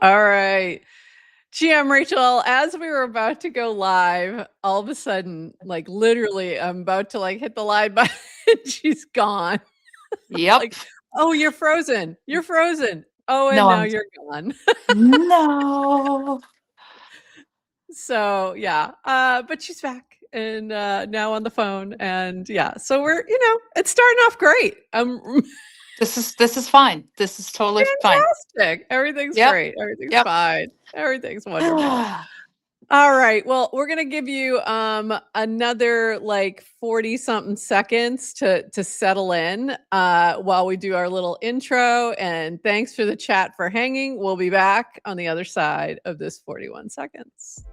All right. GM Rachel, as we were about to go live, all of a sudden, like literally, I'm about to like hit the live button. She's gone. Yep. Like, oh, you're frozen. You're frozen. Oh, and No, now you're gone. no. So yeah, but she's back and now on the phone, and yeah, so we're it's starting off great. This is fine. This is totally fine. Fantastic. Everything's Yep. great. Everything's Yep. fine. Everything's wonderful. All right. Well, we're going to give you another like 40 something seconds to settle in while we do our little intro, and thanks for the chat for hanging. We'll be back on the other side of this 41 seconds.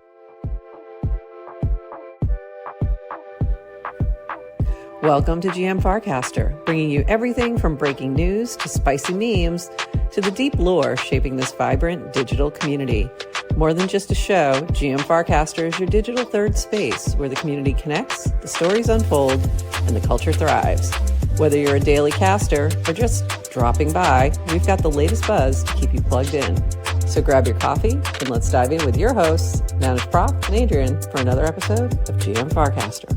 Welcome to GM Farcaster, bringing you everything from breaking news to spicy memes to the deep lore shaping this vibrant digital community. More than just a show, GM Farcaster is your digital third space where the community connects, the stories unfold, and the culture thrives. Whether you're a daily caster or just dropping by, we've got the latest buzz to keep you plugged in. So grab your coffee and let's dive in with your hosts, Neynar Prof and Adrian, for another episode of GM Farcaster.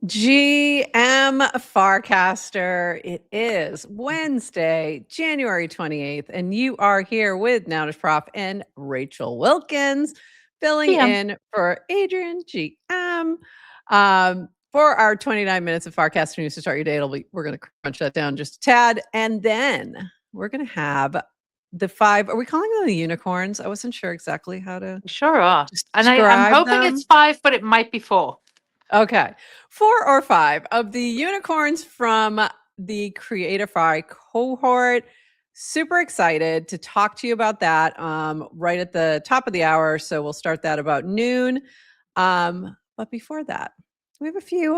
GM Farcaster. It is Wednesday, January 28th, and you are here with Neynar Prof and Rachel Wilkins, filling in for Adrian GM. For our 29 minutes of Farcaster news to start your day, we're going to crunch that down just a tad, and then we're going to have the 5. Are we calling them the unicorns? I wasn't sure exactly how to. Sure are. And I'm describe hoping them. it's 5, but it might be 4. Okay. 4 or 5 of the unicorns from the Creatorfi cohort. Super excited to talk to you about that right at the top of the hour. So we'll start that about noon. But before that, we have a few.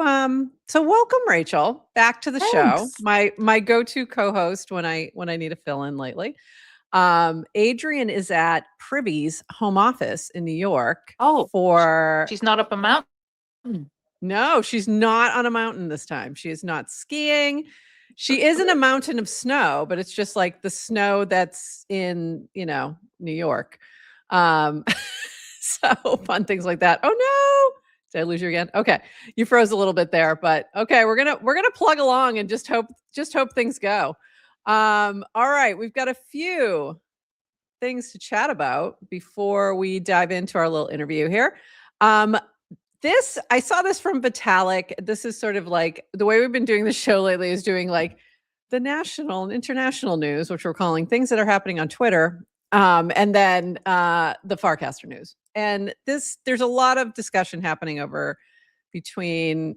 So welcome, Rachel, back to the show. My go-to co-host when I need a fill-in lately. Adrian is at Privy's home office in New York. She's not up a mountain. No, she's not on a mountain this time. She is not skiing. She is in a mountain of snow, but it's just like the snow that's in, New York. So fun things like that. Oh no. Did I lose you again? Okay. You froze a little bit there, but okay, we're going to plug along and just hope things go. All right, we've got a few things to chat about before we dive into our little interview here. I saw this from Vitalik. This is sort of like the way we've been doing the show lately is doing like the national and international news, which we're calling things that are happening on Twitter. And then the Farcaster news. And there's a lot of discussion happening between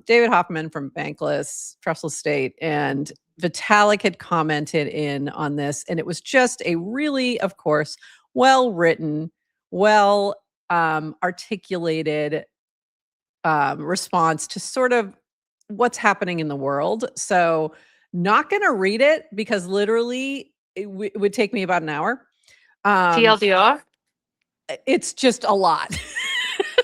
David Hoffman from Bankless, Trussell State, and Vitalik had commented in on this. And it was just a really, of course, well-written, articulated response to sort of what's happening in the world. So not going to read it because literally it would take me about an hour. TLDR? It's just a lot.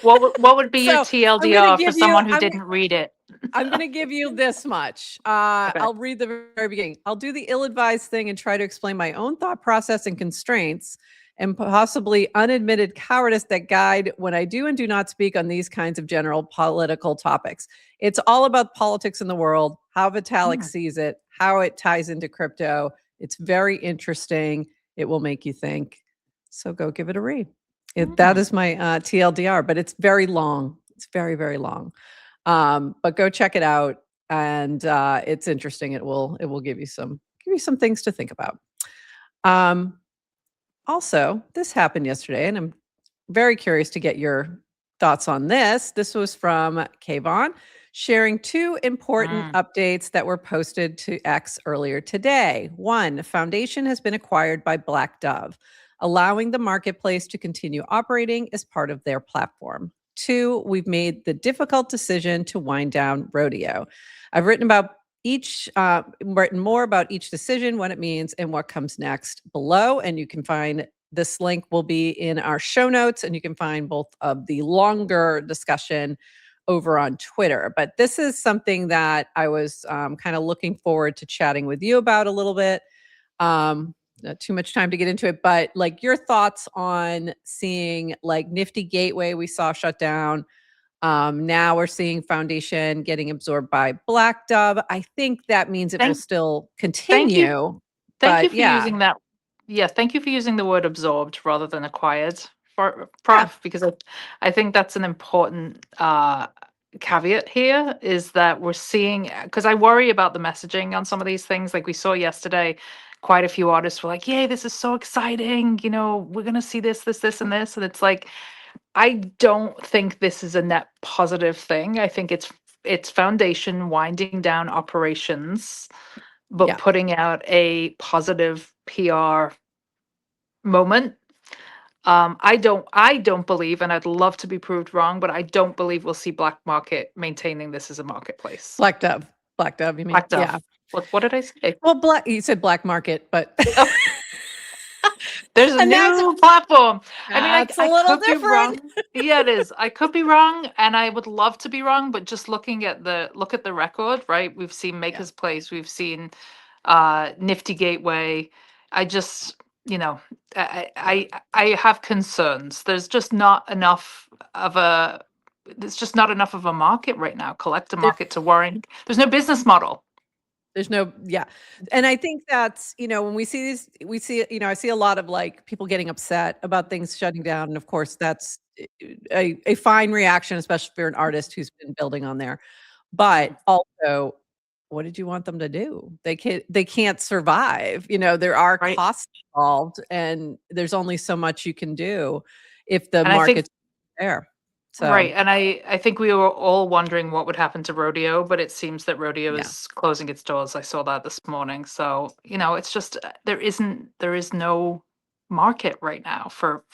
What would be your TLDR for someone who didn't read it? I'm going to give you this much. Okay. I'll read the very beginning. I'll do the ill-advised thing and try to explain my own thought process and constraints and possibly unadmitted cowardice that guide when I do and do not speak on these kinds of general political topics. It's all about politics in the world, how Vitalik sees it, how it ties into crypto. It's very interesting. It will make you think. So go give it a read. That is my TLDR, but it's very long. It's very, very long. But go check it out, and it's interesting. It will give you some things to think about. Also, this happened yesterday, and I'm very curious to get your thoughts on this. This was from Kayvon, sharing 2 important updates that were posted to X earlier today. 1, Foundation has been acquired by Black Dove, allowing the marketplace to continue operating as part of their platform. 2, we've made the difficult decision to wind down Rodeo. I've written more about each decision, what it means, and what comes next below. And you can find this link will be in our show notes, and you can find both of the longer discussion over on Twitter. But this is something that I was kind of looking forward to chatting with you about a little bit. Not too much time to get into it, but like your thoughts on seeing like Nifty Gateway we saw shut down. Now we're seeing Foundation getting absorbed by Black Dove. I think that means it will still continue. Thank you But for using that. Yeah, thank you for using the word absorbed rather than acquired, Prof, because I think that's an important caveat here, is that we're seeing, because I worry about the messaging on some of these things. Like we saw yesterday, quite a few artists were like, yay, this is so exciting. You know, we're going to see this, this, this, and this. And it's like, I don't think this is a net positive thing. I think it's Foundation winding down operations, but putting out a positive PR moment. I don't believe, and I'd love to be proved wrong, but I don't believe we'll see Black Market maintaining this as a marketplace. Black Dove, you mean? Black Dove. Yeah. What did I say? Well, you said Black Market, but there's a new platform. I mean, I could be wrong. Yeah, it is. I could be wrong, and I would love to be wrong, but just looking at the record, right? We've seen Maker's Place, we've seen Nifty Gateway. I just, you know, I have concerns. There's just not enough of a market right now, collector market, to warrant. There's no business model. There's no, and I think that's, you know, when we see these, you know, I see a lot of like people getting upset about things shutting down. And of course, that's a fine reaction, especially if you're an artist who's been building on there. But also, what did you want them to do? They can't survive. You know, there are costs involved, and there's only so much you can do if the market's there. So. Right, and I think we were all wondering what would happen to Rodeo, but it seems that Rodeo is closing its doors. I saw that this morning. So, you know, it's just there is no market right now for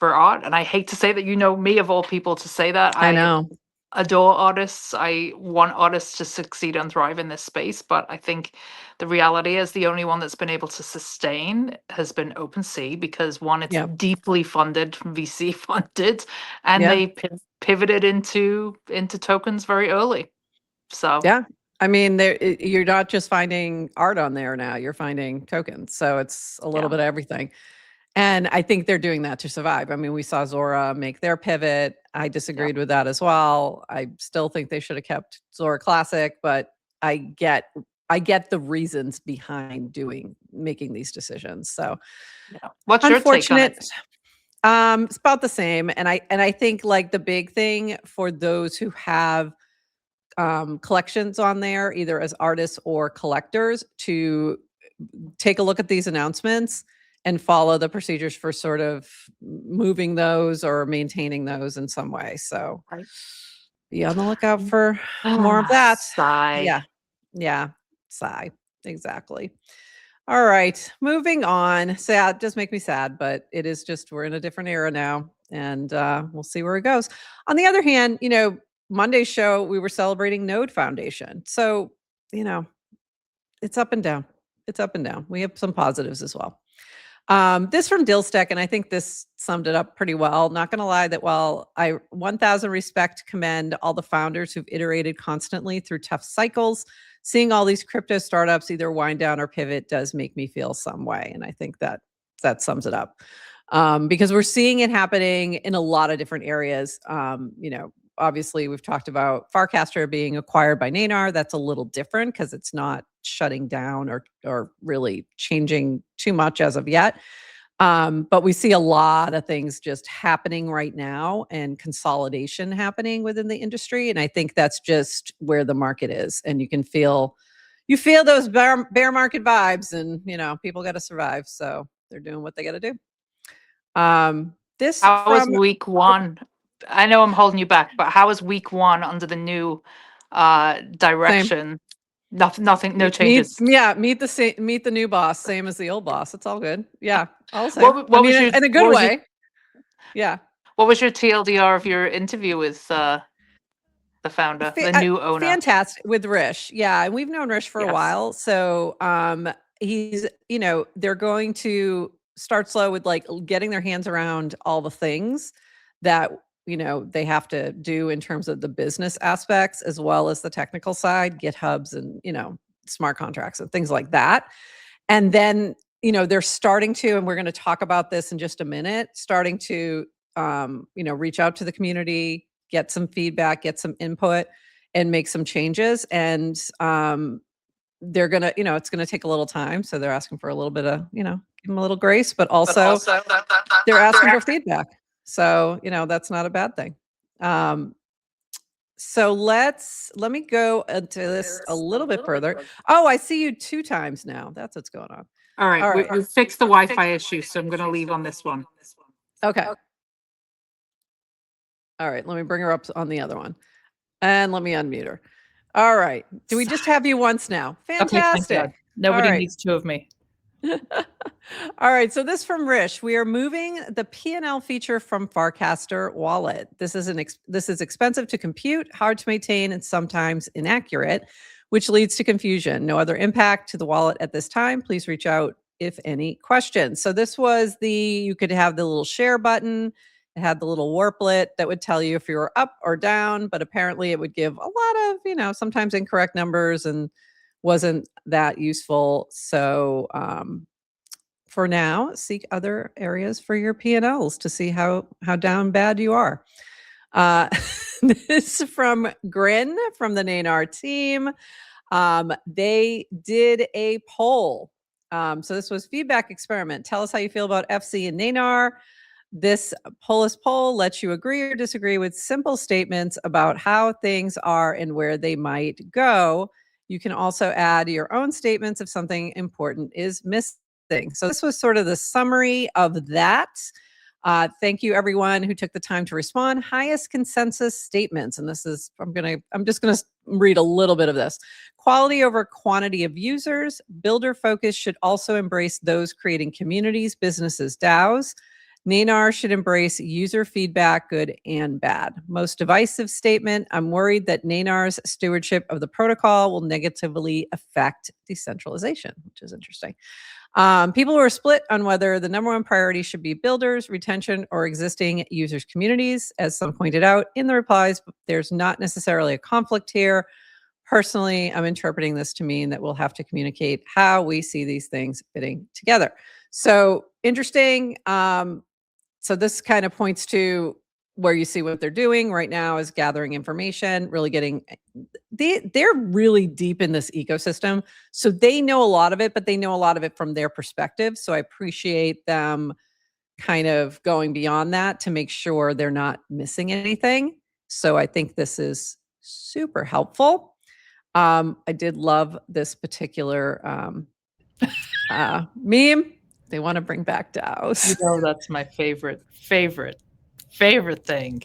art. And I hate to say that, you know, me of all people to say that. I know. Adore artists. I want artists to succeed and thrive in this space, but I think the reality is the only one that's been able to sustain has been OpenSea, because one, it's deeply funded, VC funded, and they pivoted into tokens very early. So I mean, you're not just finding art on there now, you're finding tokens. So it's a little bit of everything. And I think they're doing that to survive. I mean, we saw Zora make their pivot. I disagreed with that as well. I still think they should have kept Zora Classic, but I get the reasons behind making these decisions. So what's your take on it? It's about the same. And I think like the big thing for those who have collections on there, either as artists or collectors, to take a look at these announcements and follow the procedures for sort of moving those or maintaining those in some way. So be on the lookout for more of that. Sigh. Yeah. Sigh. Exactly. All right. Moving on. Sad. Does make me sad, but it is just, we're in a different era now, and we'll see where it goes. On the other hand, you know, Monday's show, we were celebrating Node Foundation. So, you know, it's up and down. It's up and down. We have some positives as well. This from Dillstack, and I think this summed it up pretty well. Not going to lie that while I 1000 respect, commend all the founders who've iterated constantly through tough cycles, seeing all these crypto startups either wind down or pivot does make me feel some way. And I think that sums it up, because we're seeing it happening in a lot of different areas. You know, obviously we've talked about Farcaster being acquired by Neynar. That's a little different because it's not shutting down or really changing too much as of yet. But we see a lot of things just happening right now, and consolidation happening within the industry. And I think that's just where the market is. And you feel those bear market vibes, and, you know, people got to survive. So they're doing what they got to do. How was week one? I know I'm holding you back, but how was week one under the new direction? Nothing, no changes. Meet the new boss, same as the old boss. It's all good. Yeah, I'll say. What was your, in a good way. What was your TLDR of your interview with the founder, the new owner? Fantastic, with Rish. Yeah, and we've known Rish for a while. So he's, you know, they're going to start slow with like getting their hands around all the things that they have to do in terms of the business aspects as well as the technical side, GitHubs and, smart contracts and things like that. And then, they're starting to, and we're going to talk about this in just a minute, starting to, reach out to the community, get some feedback, get some input, and make some changes. And they're going to, it's going to take a little time. So they're asking for a little bit of, give them a little grace, but also they're asking for feedback. So, that's not a bad thing. So let me go into this a little bit further. Oh, I see you 2 times now. That's what's going on. All right. We fixed the Wi-Fi issue, so I'm going to leave on this one. Okay. All right. Let me bring her up on the other one. And let me unmute her. All right. Do we just have you once now? Fantastic. Okay, nobody needs 2 of me. All right. So this from Rish. We are moving the P&L feature from Farcaster Wallet. This is expensive to compute, hard to maintain, and sometimes inaccurate, which leads to confusion. No other impact to the wallet at this time. Please reach out if any questions. So this was you could have the little share button. It had the little warplet that would tell you if you were up or down, but apparently it would give a lot of, sometimes incorrect numbers and wasn't that useful. So for now, seek other areas for your P&Ls to see how down bad you are. This is from Grin from the Neynar team. They did a poll. So this was feedback experiment. Tell us how you feel about FC and Neynar. This poll lets you agree or disagree with simple statements about how things are and where they might go. You can also add your own statements if something important is missing. So this was sort of the summary of that. Thank you everyone who took the time to respond. Highest consensus statements. And this is, I'm just going to read a little bit of this. Quality over quantity of users. Builder focus should also embrace those creating communities, businesses, DAOs. Neynar should embrace user feedback, good and bad. Most divisive statement. I'm worried that Neynar's stewardship of the protocol will negatively affect decentralization, which is interesting. People were split on whether the number 1 priority should be builders, retention, or existing users' communities. As some pointed out in the replies, there's not necessarily a conflict here. Personally, I'm interpreting this to mean that we'll have to communicate how we see these things fitting together. So interesting. So this kind of points to where you see what they're doing right now is gathering information, really getting, they're really deep in this ecosystem. So they know a lot of it, but they know a lot of it from their perspective. So I appreciate them kind of going beyond that to make sure they're not missing anything. So I think this is super helpful. I did love this particular meme. They want to bring back DAOs. That's my favorite thing.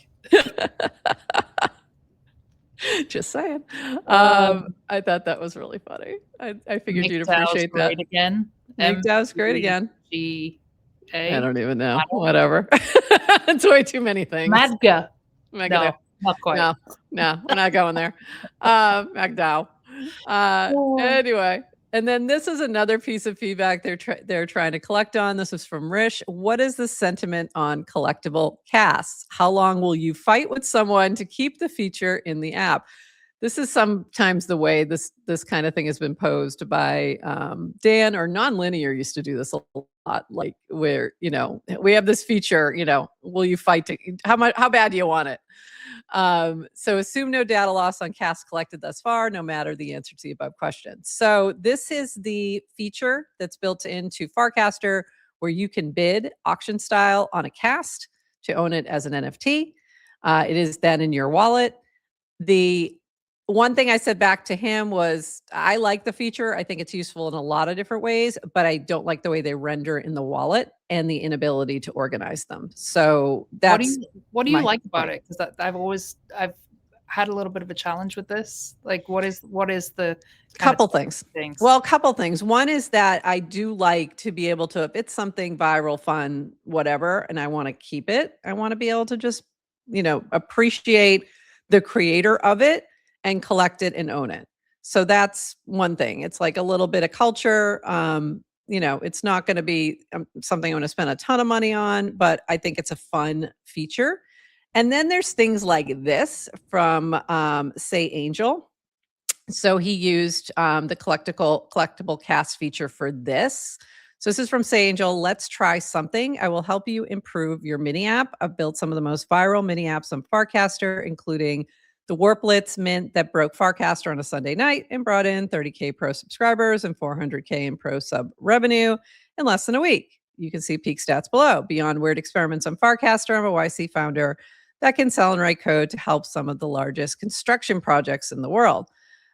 Just saying. I thought that was really funny. I figured you'd appreciate that. Great again. Make DAOs great again. G-A? I don't even know. Whatever. It's way too many things. Madga. No, not quite. No, we're not going there. MacDAO. Anyway. And then this is another piece of feedback they're trying to collect on. This is from Rish. What is the sentiment on collectible casts? How long will you fight with someone to keep the feature in the app? This is sometimes the way this kind of thing has been posed by Dan, or Nonlinear used to do this a lot, like where, we have this feature, will you fight to, how bad do you want it? So assume no data loss on casts collected thus far, no matter the answer to the above question. So this is the feature that's built into Farcaster where you can bid auction style on a cast to own it as an NFT. It is then in your wallet. The one thing I said back to him was, I like the feature. I think it's useful in a lot of different ways, but I don't like the way they render in the wallet and the inability to organize them. So that's what do you like about it? Because I've had a little bit of a challenge with this. Like, what is the couple things? Well, a couple things. One is that I do like to be able to, if it's something viral, fun, whatever, and I want to keep it, I want to be able to just, appreciate the creator of it and collect it and own it. So that's one thing. It's like a little bit of culture. It's not going to be something I'm going to spend a ton of money on, but I think it's a fun feature. And then there's things like this from Say Angel. So he used the collectible cast feature for this. So this is from Say Angel. Let's try something. I will help you improve your mini app. I've built some of the most viral mini apps on Farcaster, including the Warplets mint that broke Farcaster on a Sunday night and brought in 30K pro subscribers and 400K in pro sub revenue in less than a week. You can see peak stats below. Beyond weird experiments on Farcaster, I'm a YC founder that can sell and write code to help some of the largest construction projects in the world.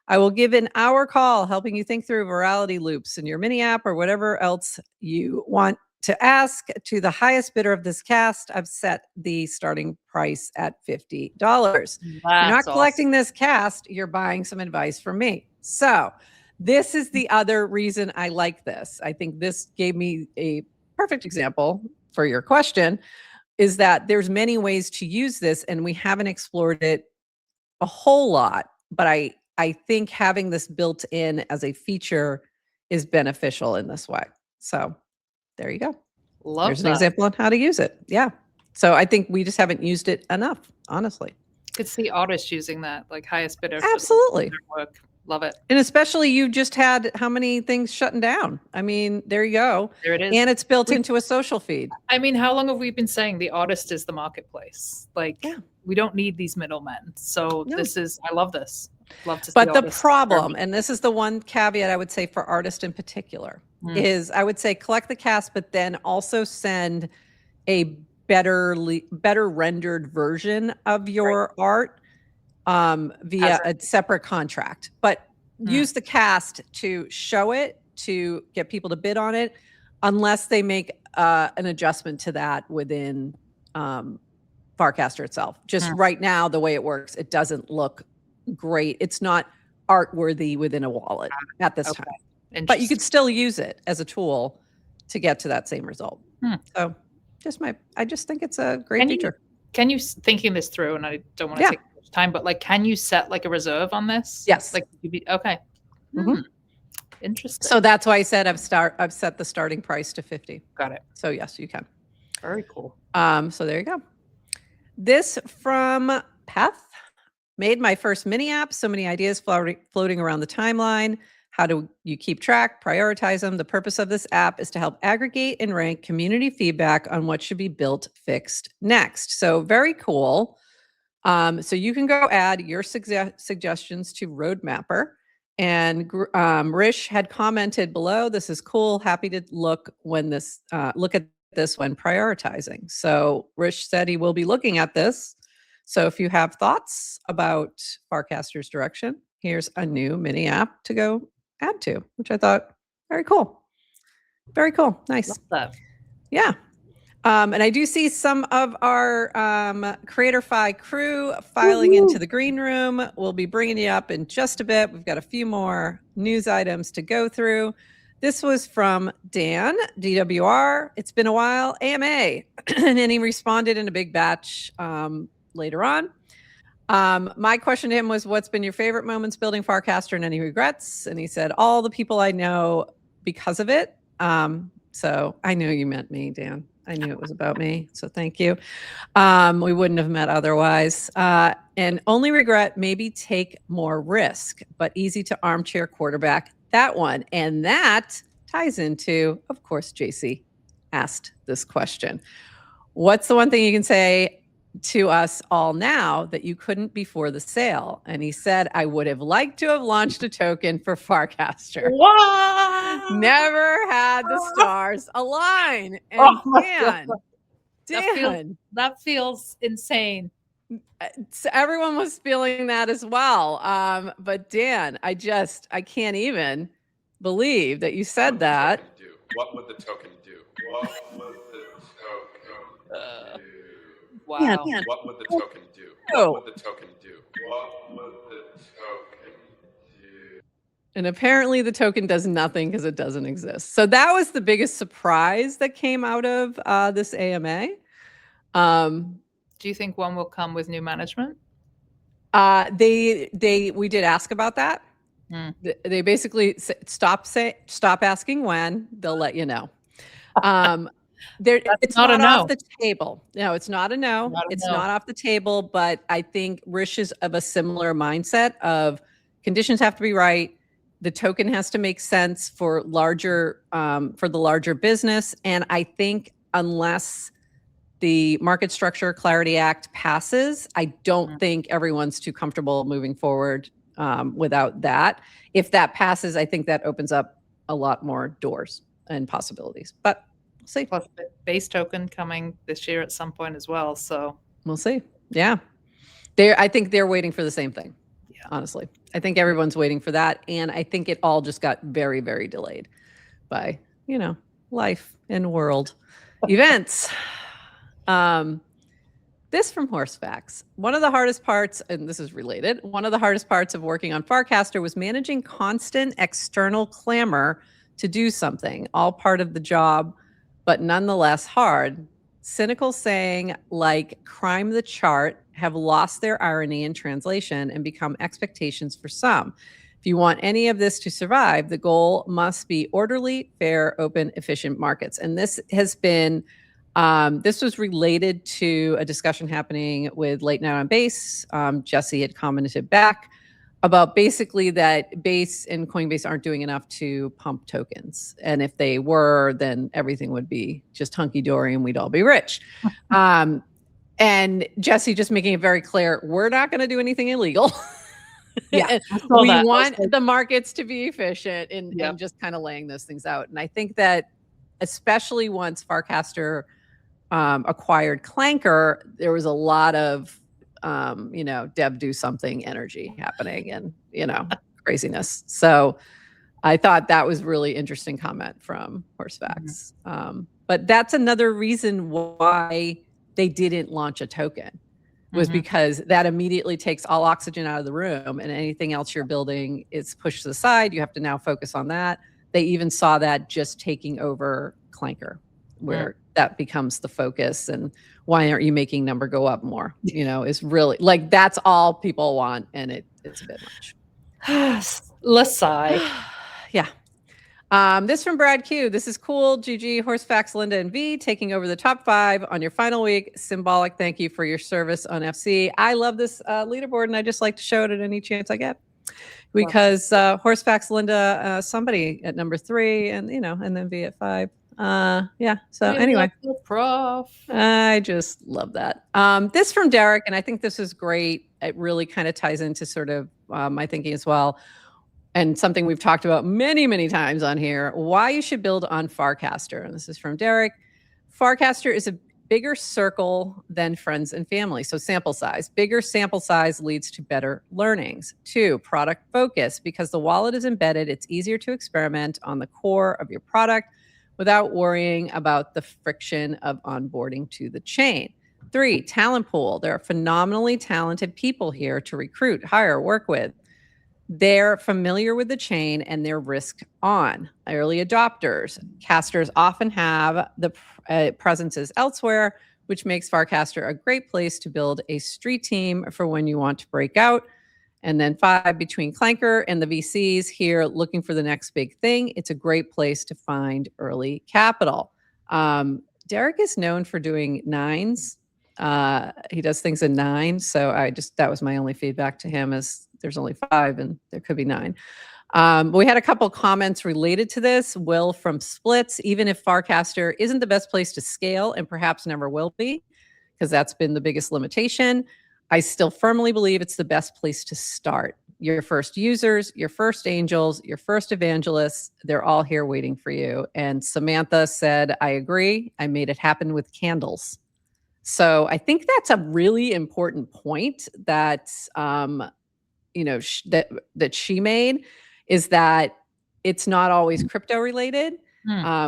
I will give an hour call helping you think through virality loops in your mini app or whatever else you want to ask. To the highest bidder of this cast, I've set the starting price at $50. You're not collecting this cast, you're buying some advice from me. So this is the other reason I like this. I think this gave me a perfect example for your question, is that there's many ways to use this and we haven't explored it a whole lot, but I think having this built in as a feature is beneficial in this way. So there you go. There's an example on how to use it. Yeah. So I think we just haven't used it enough, honestly. Could see artists using that, like highest bidder. Absolutely. Work. Love it. And especially you just had how many things shutting down? I mean, there you go. There it is. And it's built into a social feed. I mean, how long have we been saying the artist is the marketplace? Like, we don't need these middlemen. So this is, I love this. Love to see. But the problem, and this is the one caveat I would say for artists in particular, is I would say collect the cast, but then also send a better rendered version of your art via a separate contract. But use the cast to show it, to get people to bid on it, unless they make an adjustment to that within Farcaster itself. Just right now, the way it works, it doesn't look great. It's not art worthy within a wallet at this time. But you could still use it as a tool to get to that same result. So I just think it's a great feature. Can you, thinking this through, and I don't want to take much time, but like, can you set like a reserve on this? Yes. Like, okay. Interesting. So that's why I said I've set the starting price to 50. Got it. So yes, you can. Very cool. So there you go. This from Peth. Made my first mini app. So many ideas floating around the timeline. How do you keep track, prioritize them? The purpose of this app is to help aggregate and rank community feedback on what should be built, fixed next. So very cool. So you can go add your suggestions to Roadmapper. And Rish had commented below, this is cool. Happy to look at this when prioritizing. So Rish said he will be looking at this. So if you have thoughts about Farcaster's direction, here's a new mini app to go add to, which I thought very cool. Very cool. Nice. Love that. Yeah. And I do see some of our Creatorfi crew filing into the green room. We'll be bringing you up in just a bit. We've got a few more news items to go through. This was from Dan, DWR. It's been a while, AMA. And then he responded in a big batch later on. My question to him was, what's been your favorite moments building Farcaster and any regrets? And he said, all the people I know because of it. So I knew you meant me, Dan. I knew it was about me. So thank you. We wouldn't have met otherwise. And only regret, maybe take more risk, but easy to armchair quarterback that one. And that ties into, of course, JC asked this question. What's the one thing you can say to us all now that you couldn't before the sale? And he said, I would have liked to have launched a token for Farcaster. What? Never had the stars align. And Dan, that feels insane. So everyone was feeling that as well. But Dan, I can't even believe that you said that. What would the token do? What would the token do? Wow. Yeah. What would the token do? What would the token do? What would the token do? And apparently the token does nothing because it doesn't exist. So that was the biggest surprise that came out of this AMA. Do you think one will come with new management? We did ask about that. They basically stop asking when, they'll let you know. It's not not a no. off the table. No, it's not a no. Not a It's no. not off the table, but I think Rish is of a similar mindset of conditions have to be right. The token has to make sense for the larger business. And I think unless the Market Structure Clarity Act passes, I don't think everyone's too comfortable moving forward without that. If that passes, I think that opens up a lot more doors and possibilities. But we'll see. Plus base token coming this year at some point as well. So We'll see. Yeah. I think they're waiting for the same thing. Yeah. Honestly, I think everyone's waiting for that. And I think it all just got very, very delayed by, life and world events. This from Horsefacts. One of the hardest parts, and this is related, one of the hardest parts of working on Farcaster was managing constant external clamor to do something, all part of the job, but nonetheless hard. Cynical saying like crime the chart have lost their irony in translation and become expectations for some. If you want any of this to survive, the goal must be orderly, fair, open, efficient markets. And this has been this was related to a discussion happening with Late Night on Base. Jesse had commented back about basically that Base and Coinbase aren't doing enough to pump tokens. And if they were, then everything would be just hunky-dory and we'd all be rich. And Jesse just making it very clear, we're not going to do anything illegal. Yeah, we want the markets to be efficient and just kind of laying those things out. And I think that especially once Farcaster acquired Clanker, there was a lot of, dev do something energy happening and, craziness. So I thought that was really interesting comment from Horsefacts. But that's another reason why they didn't launch a token was because that immediately takes all oxygen out of the room and anything else you're building is pushed to the side. You have to now focus on that. They even saw that just taking over Clanker, where that becomes the focus. And why aren't you making number go up more? Is really like, that's all people want. And it's a bit much. Let's sigh. Yeah. This from Brad Q. This is cool. GG, Horsefacts, Linda, and V taking over the top 5 on your final week. Symbolic thank you for your service on FC. I love this leaderboard, and I just like to show it at any chance I get. Because Horsefacts, Linda, somebody at number 3, and and then V at 5. So anyway, prof. I just love that. This from Derek, and I think this is great. It really kind of ties into sort of my thinking as well. And something we've talked about many, many times on here, why you should build on Farcaster. And this is from Derek. Farcaster is a bigger circle than friends and family. So sample size. Bigger sample size leads to better learnings. 2, product focus. Because the wallet is embedded, it's easier to experiment on the core of your product without worrying about the friction of onboarding to the chain. 3, talent pool. There are phenomenally talented people here to recruit, hire, work with. They're familiar with the chain and they're risk on. Early adopters. Casters often have the presences elsewhere, which makes Farcaster a great place to build a street team for when you want to break out. And then 5, between Clanker and the VCs here looking for the next big thing, it's a great place to find early capital. Derek is known for doing 9s. He does things in 9. So that was my only feedback to him is there's only 5 and there could be 9. But we had a couple comments related to this. Will from Splits, even if Farcaster isn't the best place to scale and perhaps never will be, because that's been the biggest limitation, I still firmly believe it's the best place to start. Your first users, your first angels, your first evangelists, they're all here waiting for you. And Samantha said, I agree. I made it happen with candles. So I think that's a really important point that, that she made, is that it's not always crypto related.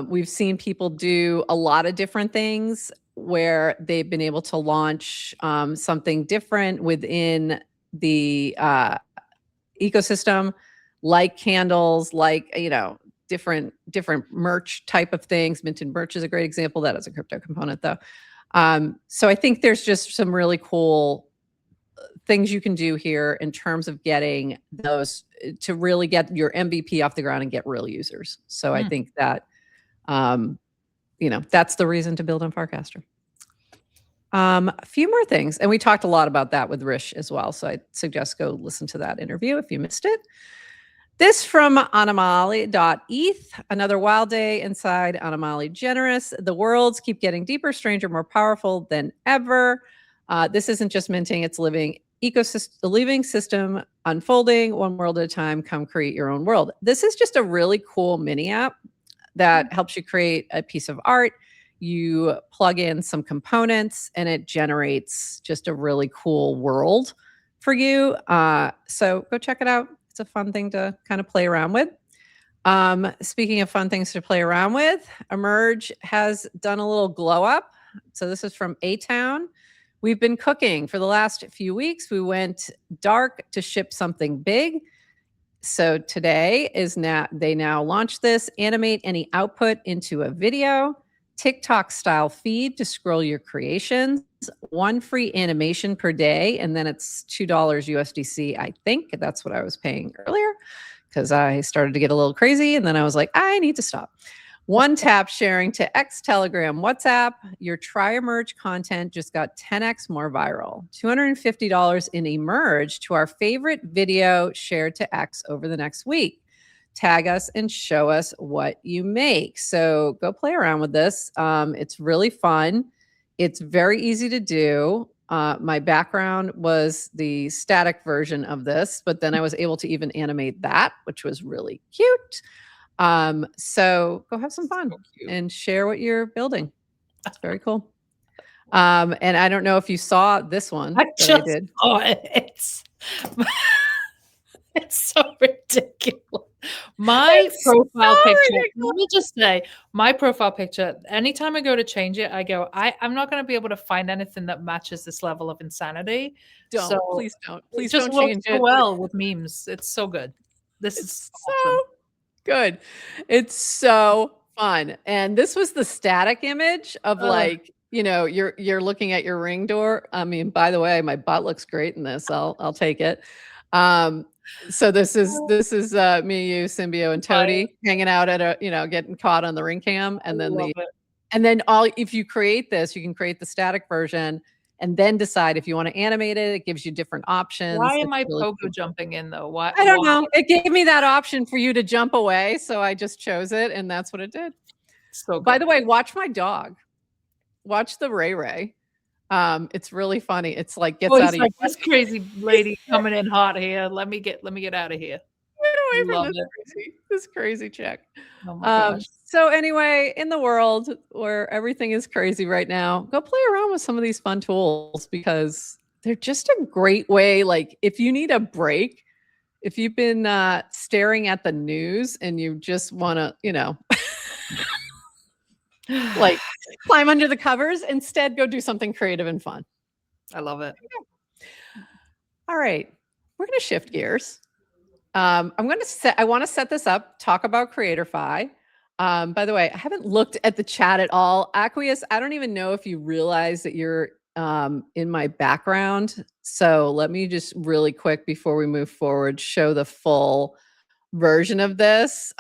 We've seen people do a lot of different things where they've been able to launch something different within the ecosystem, like candles, like, different merch type of things. Minted merch is a great example. That is a crypto component though. So I think there's just some really cool things you can do here in terms of getting those to really get your MVP off the ground and get real users. So I think that that's the reason to build on Farcaster. A few more things. And we talked a lot about that with Rish as well. So I suggest go listen to that interview if you missed it. This from Anomaly.eth, another wild day inside Anomaly Generous. The worlds keep getting deeper, stranger, more powerful than ever. This isn't just minting, it's living system unfolding one world at a time. Come create your own world. This is just a really cool mini app that helps you create a piece of art. You plug in some components and it generates just a really cool world for you. So go check it out. It's a fun thing to kind of play around with. Speaking of fun things to play around with, Emerge has done a little glow up. So this is from A-Town. We've been cooking for the last few weeks. We went dark to ship something big. So today they now launched this. Animate any output into a video. TikTok style feed to scroll your creations, 1 free animation per day, and then it's $2 USDC. I think that's what I was paying earlier because I started to get a little crazy and then I was like, I need to stop. 1 tap sharing to X, Telegram, WhatsApp. Your try Emerge content just got 10x more viral. $250 in Emerge to our favorite video shared to X over the next week. Tag us and show us what you make. So go play around with this. It's really fun. It's very easy to do. My background was the static version of this, but then I was able to even animate that, which was really cute. So go have some fun and share what you're building. It's very cool. And I don't know if you saw this one. I did. Oh, it's so ridiculous. My profile picture, let me just say, my profile picture, anytime I go to change it, I go, I'm not going to be able to find anything that matches this level of insanity. Please don't. Please don't change it. Well with memes. It's so good. This is awesome. Good. It's so fun. And this was the static image of you're looking at your ring door. I mean, by the way, my butt looks great in this. I'll take it. So this is me, you, Symbio, and Toady hanging out at getting caught on the ring cam. And then if you create this, you can create the static version and then decide if you want to animate it. It gives you different options. Why am I pogo jumping in though? Why? I don't know. It gave me that option for you to jump away. So I just chose it and that's what it did. So by the way, watch my dog. Watch the Ray. It's really funny. It's like gets out of like, this crazy lady coming in hot here. Let me get out of here. Get away from this crazy chick. Oh my gosh. So anyway, in the world where everything is crazy right now, go play around with some of these fun tools because they're just a great way. Like if you need a break, if you've been staring at the news and you just want to, like climb under the covers, instead go do something creative and fun. I love it. All right, we're going to shift gears. I want to set this up, talk about Creatorfi. By the way, I haven't looked at the chat at all. Aqueous, I don't even know if you realize that you're in my background. So let me just really quick before we move forward, show the full version of this.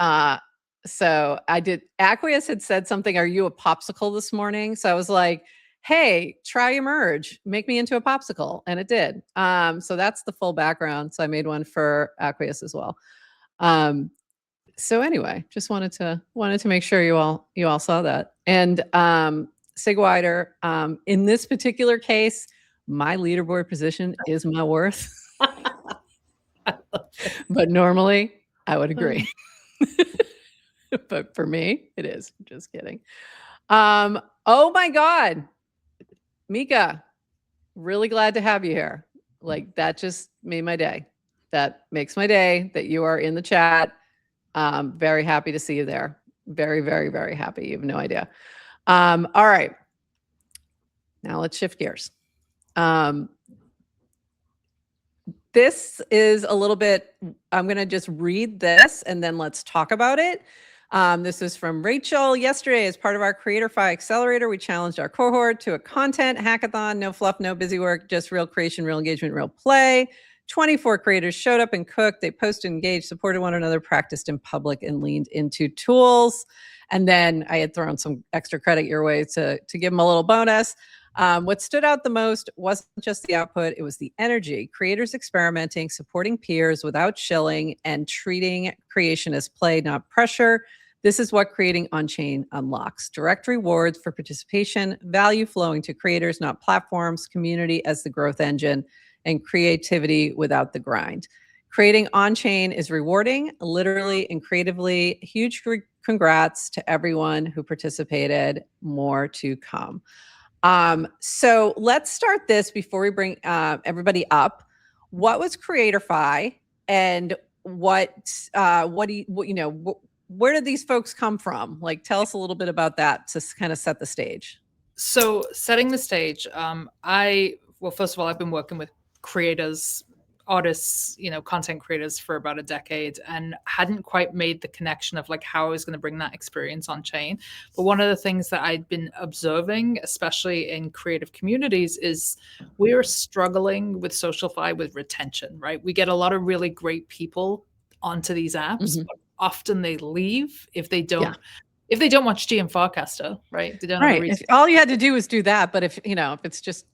So I did, Aqueous had said something, are you a popsicle this morning? So I was like, hey, try Emerge, make me into a popsicle. And it did. So that's the full background. So I made one for Aqueous as well. So anyway, just wanted to make sure you all saw that. And Sigwider, in this particular case, my leaderboard position is my worth. But normally I would agree. But for me, it is. Just kidding. Oh my God. Mika, really glad to have you here. Like that just made my day. That makes my day that you are in the chat. Very happy to see you there. Very, very, very happy. You have no idea. All right. Now let's shift gears. This is a little bit, I'm going to just read this and then let's talk about it. This is from Rachel. Yesterday, as part of our Creatorfi Accelerator, we challenged our cohort to a content hackathon. No fluff, no busy work, just real creation, real engagement, real play. 24 creators showed up and cooked. They posted, engaged, supported one another, practiced in public, and leaned into tools. And then I had thrown some extra credit your way to give them a little bonus. What stood out the most wasn't just the output, it was the energy. Creators experimenting, supporting peers without shilling, and treating creation as play, not pressure. This is what creating on-chain unlocks. Direct rewards for participation, value flowing to creators, not platforms, community as the growth engine, and creativity without the grind. Creating on-chain is rewarding, literally and creatively. Huge congrats to everyone who participated. More to come. So let's start this before we bring everybody up. What was Creatorfi, and what do you know? Where did these folks come from? Like, tell us a little bit about that to kind of set the stage. So setting the stage, well, first of all, I've been working with creators, artists, content creators for about a decade, and hadn't quite made the connection of like how I was going to bring that experience on chain. But one of the things that I'd been observing, especially in creative communities, is we are struggling with SocialFi with retention, right? We get a lot of really great people onto these apps, but often they leave if they don't if they don't watch G and Farcaster, right? They don't have a reason. All you had to do was do that, but if it's just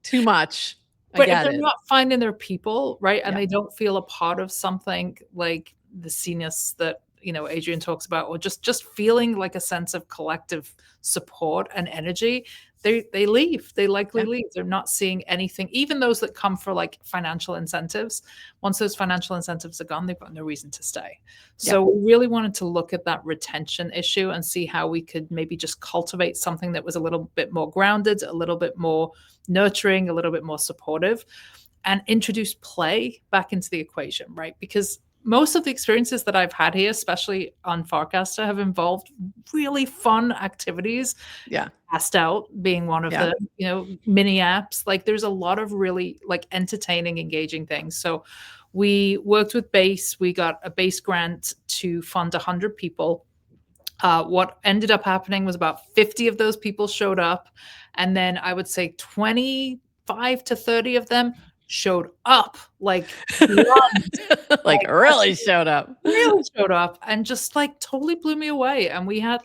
too much, but if they're not finding their people, right, and they don't feel a part of something like the sceness that Adrian talks about, or just feeling like a sense of collective support and energy, they leave. They likely leave. They're not seeing anything. Even those that come for like financial incentives, once those financial incentives are gone, they've got no reason to stay. So we really wanted to look at that retention issue and see how we could maybe just cultivate something that was a little bit more grounded, a little bit more nurturing, a little bit more supportive, and introduce play back into the equation, right? Because most of the experiences that I've had here, especially on Farcaster, have involved really fun activities. Passed Out being one of the mini apps. Like, there's a lot of really like entertaining, engaging things. So we worked with Base. We got a Base grant to fund 100 people. What ended up happening was about 50 of those people showed up, and then I would say 25 to 30 of them showed up, like really showed up, and just like totally blew me away. And we had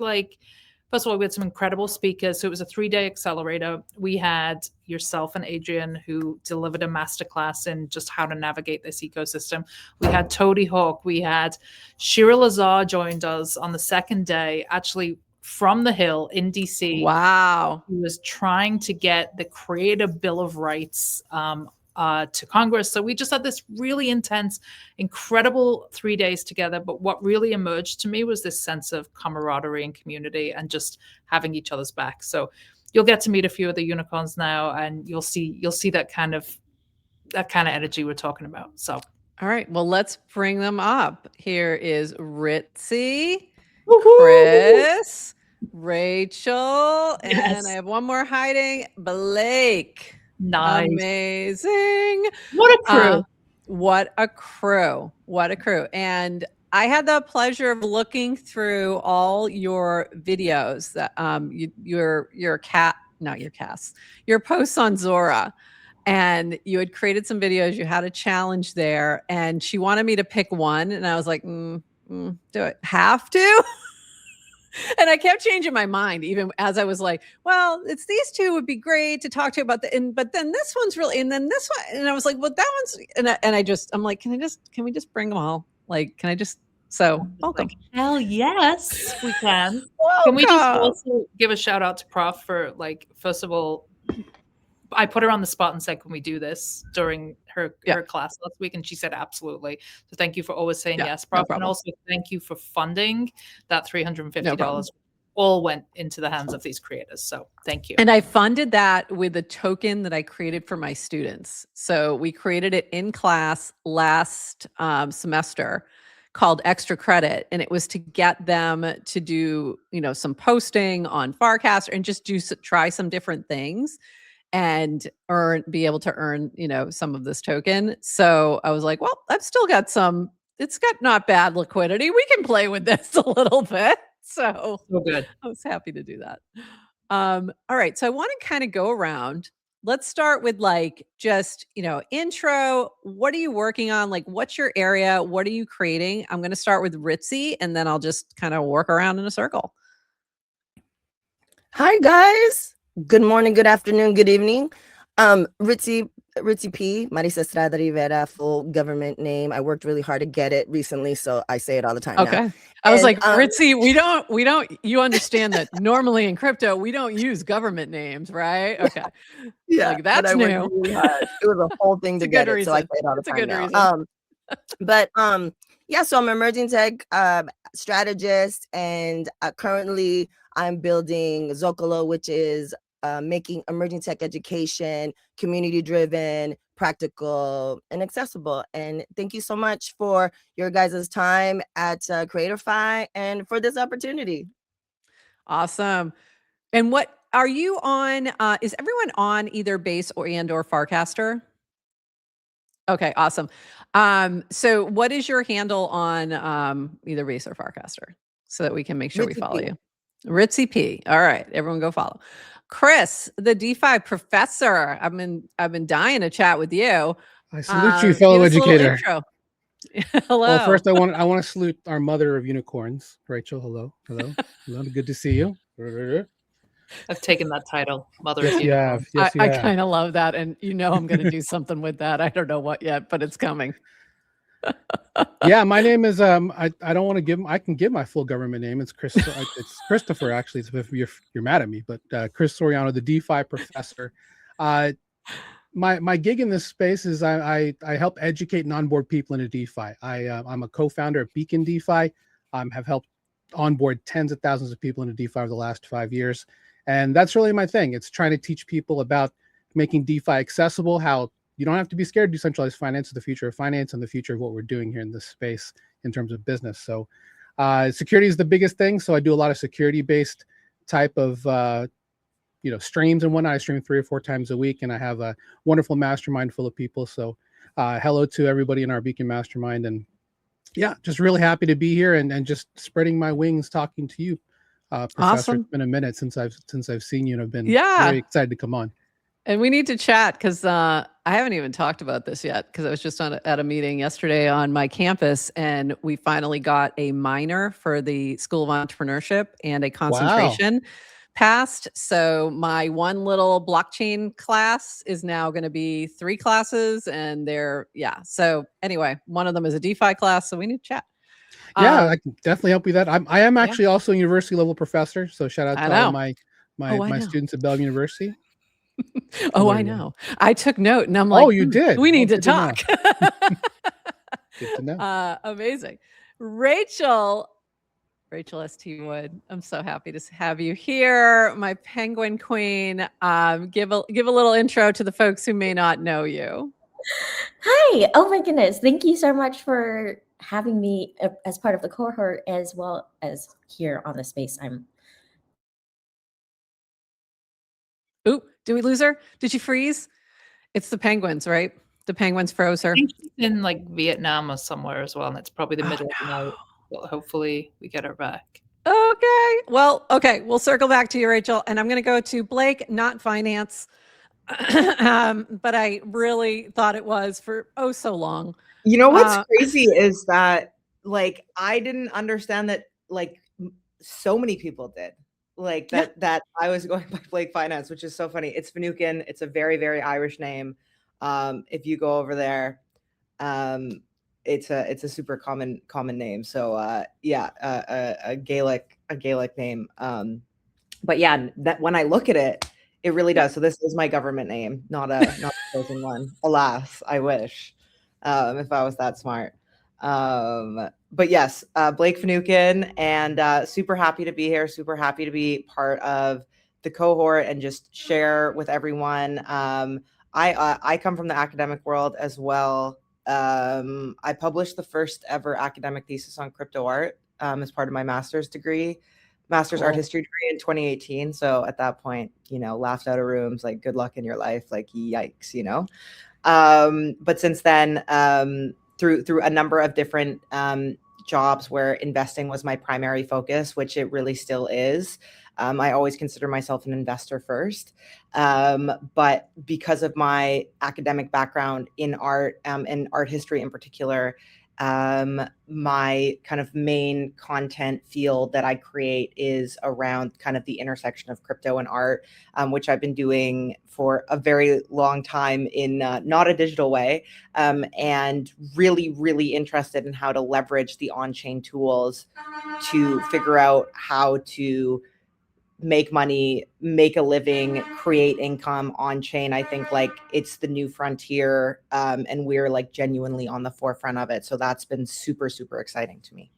first of all, we had some incredible speakers. So it was a 3-day accelerator. We had yourself and Adrian, who delivered a masterclass in just how to navigate this ecosystem. We had Toady Hawk. We had Shira Lazar joined us on the second day, actually from the Hill in DC. Wow. Who was trying to get the Creative Bill of Rights to Congress. So we just had this really intense, incredible 3 days together. But what really emerged to me was this sense of camaraderie and community and just having each other's back. So you'll get to meet a few of the unicorns now, and you'll see that kind of energy we're talking about. So all right, well, let's bring them up. Here is Ritzy, Woo-hoo! Chris, Rachel, and I have one more hiding, Blake. Nice. Amazing. What a crew. What a crew. What a crew. And I had the pleasure of looking through all your videos that your posts on Zora. And you had created some videos, you had a challenge there, and she wanted me to pick one. And I was like, do it. Have to? And I kept changing my mind, even as I was like, well, it's these two would be great to talk to you about, but then this one's really, and then this one, and I was like, well, that one's, I'm like, can we just bring them all? Like, can I just, so welcome. Like, hell yes, we can. Welcome. Can we just also give a shout out to Prof for first of all, I put her on the spot and said, can we do this during her class last week? And she said, absolutely. So thank you for always saying yes, Prof. And also thank you for funding that $350. All went into the hands of these creators. So thank you. And I funded that with a token that I created for my students. So we created it in class last semester called Extra Credit. And it was to get them to do, some posting on Farcaster and just try some different things and be able to earn, some of this token. So I was like, well, I've still got it's got not bad liquidity. We can play with this a little bit. So good. I was happy to do that. All right. So I want to kind of go around let's start with like just, intro. What are you working on? Like, what's your area? What are you creating? I'm going to start with Ritzy, and then I'll just kind of work around in a circle. Hi guys. Good morning, good afternoon, good evening. Ritzy P, Marisa Estrada Rivera, full government name. I worked really hard to get it recently, so I say it all the time Okay. now. I was And, like, Ritzy, we don't, you understand that normally in crypto, we don't use government names, right? Okay. Yeah, Like, but that's I worked new. really hard. It was a whole thing It's to a good get it, so I reason. say it all the It's a time good now. reason. Yeah, so I'm an emerging tech strategist, and currently I'm building Zocalo, which is making emerging tech education community-driven, practical, and accessible. And thank you so much for your guys' time at Creatorfi and for this opportunity. Awesome. And what are you on? Is everyone on either Base or Farcaster? Okay, awesome. So what is your handle on either Base or Farcaster so that we can make sure we Ritzy follow P. you? Ritzy P. All right, everyone go follow. Chris, the DeFi professor. I've been dying to chat with you. I salute you, fellow give us a little educator. intro. Hello. Well, first I want to salute our mother of unicorns, Rachel. Hello. Good to see you. I've taken that title, Mother Yes, of you Unicorn. have. Yes, you I have. kind of love that, and I'm going to do something with that. I don't know what yet, but it's coming. Yeah, my name is I don't want to give, I can give my full government name. It's Chris. It's Christopher actually. If you're mad at me, but Chris Soriano, the DeFi professor. My gig in this space is I help educate and onboard people into DeFi. I'm a co-founder of Beacon DeFi. Have helped onboard tens of thousands of people into DeFi over the last 5 years, and that's really my thing. It's trying to teach people about making DeFi accessible, how you don't have to be scared. Decentralized finance is the future of finance and the future of what we're doing here in this space in terms of business. So security is the biggest thing. So I do a lot of security-based type of streams and whatnot. I stream 3 or 4 times a week, and I have a wonderful mastermind full of people. So hello to everybody in our Beacon mastermind. And yeah, just really happy to be here and just spreading my wings talking to you, Professor. Awesome. It's been a minute since I've seen you, and I've been Yeah. very excited to come on. And we need to chat because I haven't even talked about this yet because I was just at a meeting yesterday on my campus, and we finally got a minor for the School of Entrepreneurship and a concentration passed. So my one little blockchain class is now going to be 3 classes, and So anyway, one of them is a DeFi class, so we need to chat. Yeah, I can definitely help you with that. I am actually also a university level professor, so shout out to all my students at Bell University. Oh, I know. I took note, and I'm like, oh, you did. We need to Good talk. Good to know. Amazing. Rachel St. Wood, I'm so happy to have you here, my penguin queen. Give a little intro to the folks who may not know you. Hi. Oh my goodness. Thank you so much for having me as part of the cohort as well as here on the space. Ooh, did we lose her? Did she freeze? It's the penguins, right? The penguins froze her. I think she's in like Vietnam or somewhere as well, and it's probably the middle of the night. Well, hopefully we get her back. Okay. Well, okay. We'll circle back to you, Rachel. And I'm going to go to Blake, not finance. But I really thought it was for so long. You know what's crazy is that like I didn't understand that like so many people did. Like that I was going by Blake Finance, which is so funny. It's Finucane. It's a very, very Irish name. If you go over there, it's a super common name. So a Gaelic name. But yeah, that when I look at it, it really does. So this is my government name, not a chosen one. Alas, I wish if I was that smart. But yes, Blake Finucane, and super happy to be here. Super happy to be part of the cohort and just share with everyone. I come from the academic world as well. I published the first ever academic thesis on crypto art as part of my master's art history degree in 2018. So at that point, laughed out of rooms, like good luck in your life, like yikes, But since then, through a number of different jobs where investing was my primary focus, which it really still is, I always consider myself an investor first. But because of my academic background in art, and art history in particular, my kind of main content field that I create is around kind of the intersection of crypto and art, which I've been doing for a very long time in not a digital way, and really, really interested in how to leverage the on-chain tools to figure out how to make money, make a living, create income on chain. I think like it's the new frontier, and we're like genuinely on the forefront of it. So that's been super, super exciting to me.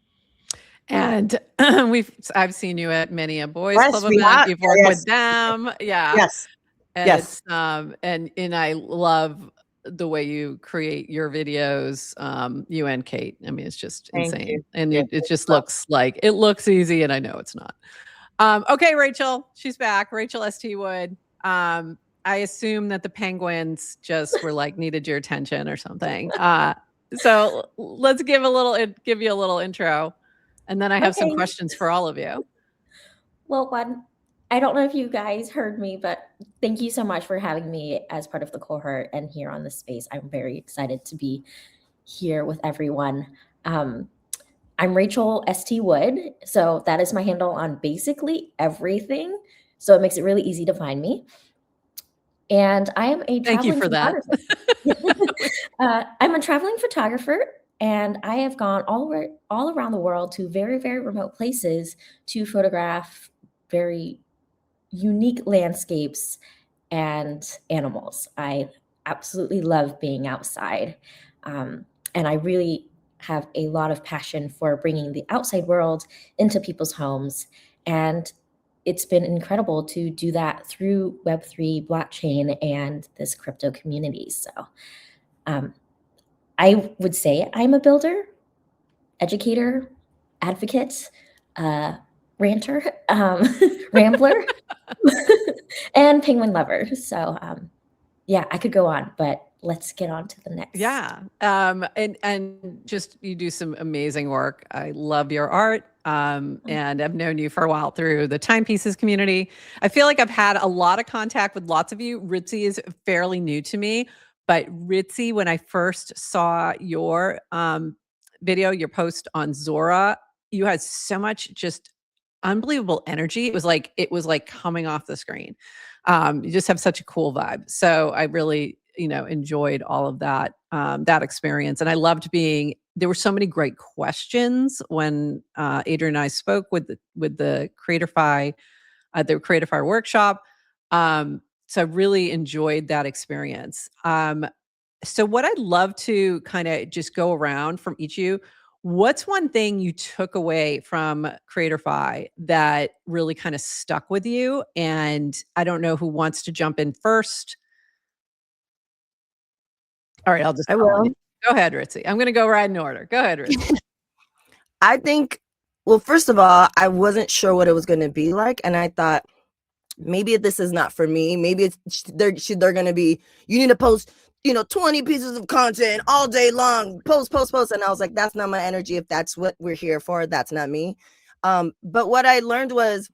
And I've seen you at many a boys Yes, club we event. have. You've worked Yes. with them. Yeah. Yes. And Yes. it's and I love the way you create your videos, you and Kate. I mean, it's just Thank insane. you. And Yeah, it just looks like it looks easy, and I know it's not. Okay, Rachel, she's back. Rachel St. Wood. I assume that the penguins just were like needed your attention or something. So let's give you a little intro, and then I have some Okay. questions for all of you. Well, one, I don't know if you guys heard me, but thank you so much for having me as part of the cohort and here on this space. I'm very excited to be here with everyone. I'm Rachel St. Wood, so that is my handle on basically everything. So it makes it really easy to find me. And I am a Thank you traveling for that. photographer. I'm a traveling photographer, and I have gone all around the world to very, very remote places to photograph very unique landscapes and animals. I absolutely love being outside. And I really have a lot of passion for bringing the outside world into people's homes. And it's been incredible to do that through Web3, blockchain, and this crypto community. So I would say I'm a builder, educator, advocate, ranter, rambler, and penguin lover. So yeah, I could go on, but let's get on to the next. Yeah. And just you do some amazing work. I love your art. And I've known you for a while through the timepieces community. I feel like I've had a lot of contact with lots of you. Ritzy is fairly new to me, but Ritzy, when I first saw your video, your post on Zora, you had so much just unbelievable energy. It was like coming off the screen. You just have such a cool vibe. So I really, enjoyed all of that, that experience. And I loved there were so many great questions when Adrian and I spoke with the Creatorfi, the Creatorfi workshop. So I really enjoyed that experience. So what I'd love to kind of just go around from each of you, what's one thing you took away from Creatorfi that really kind of stuck with you? And I don't know who wants to jump in first. All right, I will. Go ahead, Ritzy. I'm going to go right in order. Go ahead, Ritzy. I think, well, first of all, I wasn't sure what it was going to be like. And I thought, maybe this is not for me. Maybe they're going to be, you need to post, 20 pieces of content all day long, post. And I was like, that's not my energy. If that's what we're here for, that's not me. But what I learned was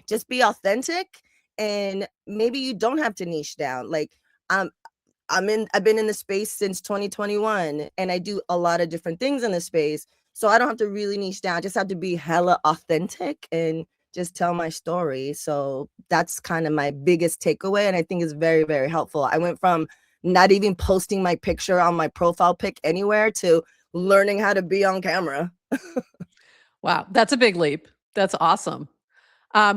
just be authentic, and maybe you don't have to niche down. Like, I've been in the space since 2021, and I do a lot of different things in the space. So I don't have to really niche down. I just have to be hella authentic and just tell my story. So that's kind of my biggest takeaway. And I think it's very, very helpful. I went from not even posting my picture on my profile pic anywhere to learning how to be on camera. Wow, that's a big leap. That's awesome.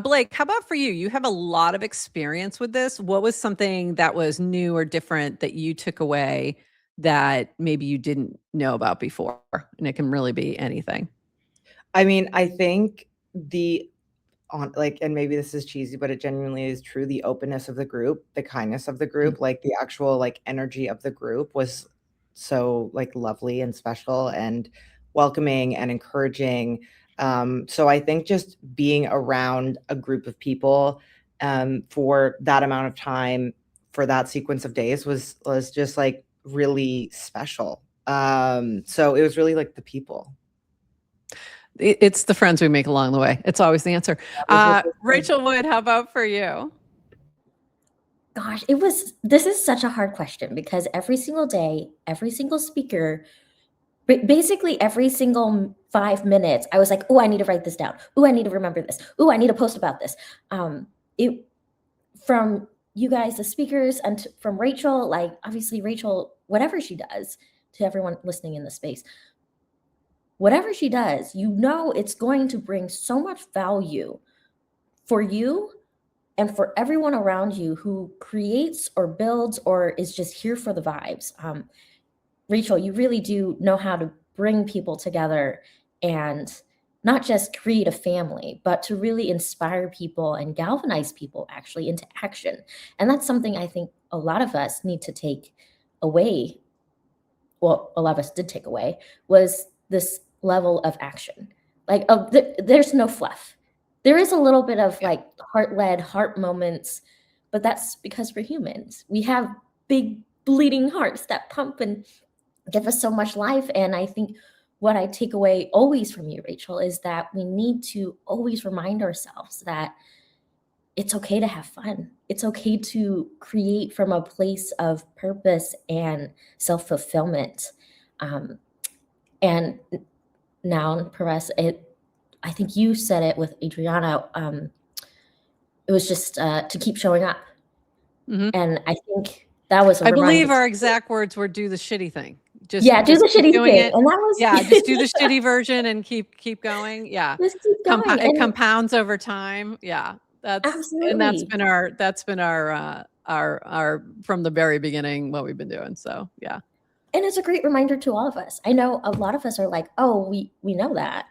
Blake, how about for you? You have a lot of experience with this. What was something that was new or different that you took away that maybe you didn't know about before? And it can really be anything. I mean, I think and maybe this is cheesy, but it genuinely is true. The openness of the group, the kindness of the group, like the actual like energy of the group was so like lovely and special and welcoming and encouraging. So I think just being around a group of people for that amount of time, for that sequence of days was just like really special. So it was really like the people. It's the friends we make along the way. It's always the answer. Rachel Wood, how about for you? Gosh, this is such a hard question because every single day, every single speaker, basically every single 5 minutes, I was like, oh, I need to write this down. Oh, I need to remember this. Oh, I need to post about this. From you guys, the speakers, and from Rachel, like obviously Rachel, whatever she does, to everyone listening in the space, whatever she does, you know it's going to bring so much value for you and for everyone around you who creates or builds or is just here for the vibes. Rachel, you really do know how to bring people together and not just create a family, but to really inspire people and galvanize people actually into action. And that's something I think a lot of us need to take away. Well, a lot of us did take away, was this level of action. Like, there's no fluff. There is a little bit of like heart-led heart moments, but that's because we're humans. We have big bleeding hearts that pump and give us so much life. And I think what I take away always from you, Rachel, is that we need to always remind ourselves that it's okay to have fun. It's okay to create from a place of purpose and self-fulfillment. And now, Perez, I think you said it with Adriana. It was just to keep showing up. Mm-hmm. And I think that was I believe our exact words were do the shitty thing. Do the shitty thing. And that was just do the shitty version and keep going. Yeah. Just keep going. It compounds over time. Yeah. Absolutely. And that's been our from the very beginning what we've been doing. So yeah. And it's a great reminder to all of us. I know a lot of us are like, oh, we know that.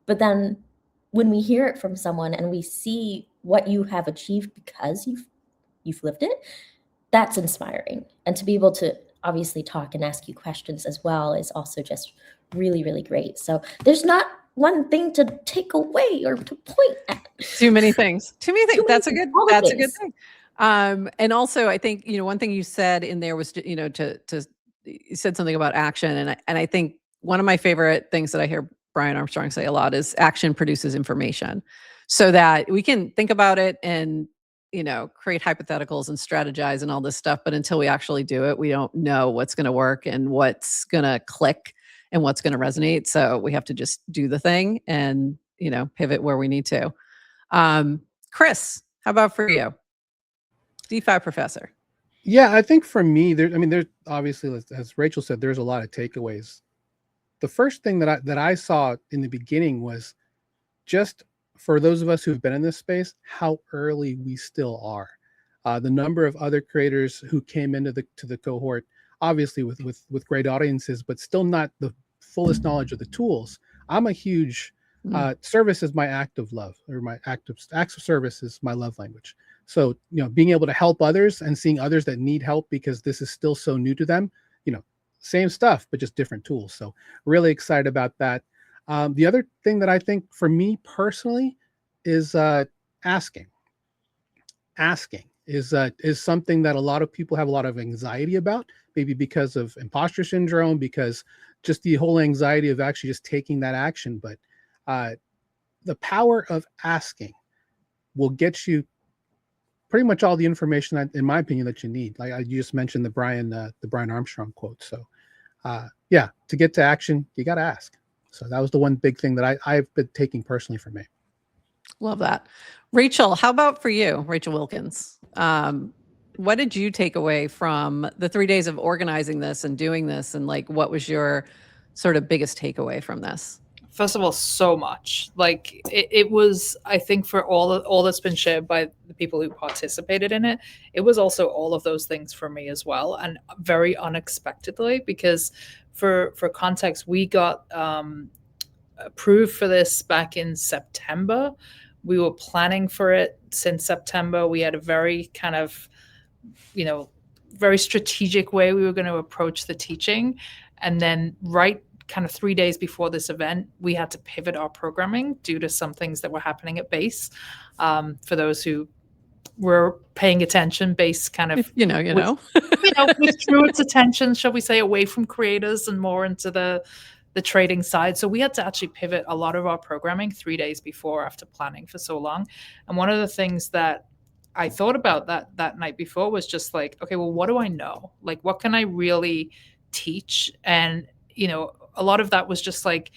But then when we hear it from someone and we see what you have achieved because you've lived it, that's inspiring. And to be able to obviously talk and ask you questions as well is also just really, really great. So there's not one thing to take away or to point at. Too many things. That's a good thing. And also I think, one thing you said in there was, you said something about action. And I think one of my favorite things that I hear Brian Armstrong say a lot is action produces information, so that we can think about it and, create hypotheticals and strategize and all this stuff. But until we actually do it, we don't know what's going to work and what's going to click and what's going to resonate. So we have to just do the thing and, pivot where we need to. Chris, how about for you? DeFi professor. Yeah, I think for me, there's obviously, as Rachel said, there's a lot of takeaways. The first thing that I saw in the beginning was just for those of us who've been in this space, how early we still are. The number of other creators who came into the cohort, obviously with great audiences, but still not the fullest knowledge of the tools. I'm a huge service is my act of love, or my acts of service is my love language. So, being able to help others and seeing others that need help because this is still so new to them, same stuff, but just different tools. So really excited about that. The other thing that I think for me personally is asking. Asking is something that a lot of people have a lot of anxiety about, maybe because of imposter syndrome, because just the whole anxiety of actually just taking that action. But the power of asking will get you pretty much all the information, in my opinion, that you need. Like you just mentioned the Brian Armstrong quote. So to get to action, you got to ask. So that was the one big thing that I've been taking personally for me. Love that. Rachel, how about for you, Rachel Wilkins? What did you take away from the 3 days of organizing this and doing this? And what was your sort of biggest takeaway from this? First of all, so much. It was, I think, for all that's been shared by the people who participated in it, it was also all of those things for me as well, and very unexpectedly, because for context, we got approved for this back in September. We were planning for it since September. We had a very kind of, very strategic way we were going to approach the teaching. And then kind of 3 days before this event, we had to pivot our programming due to some things that were happening at base. For those who were paying attention, base kind of withdrew its attention, shall we say, away from creators and more into the the trading side. So we had to actually pivot a lot of our programming 3 days before after planning for so long. And one of the things that I thought about that night before was just like, okay, well, what do I know? Like, what can I really teach? And, you know, a lot of that was just like,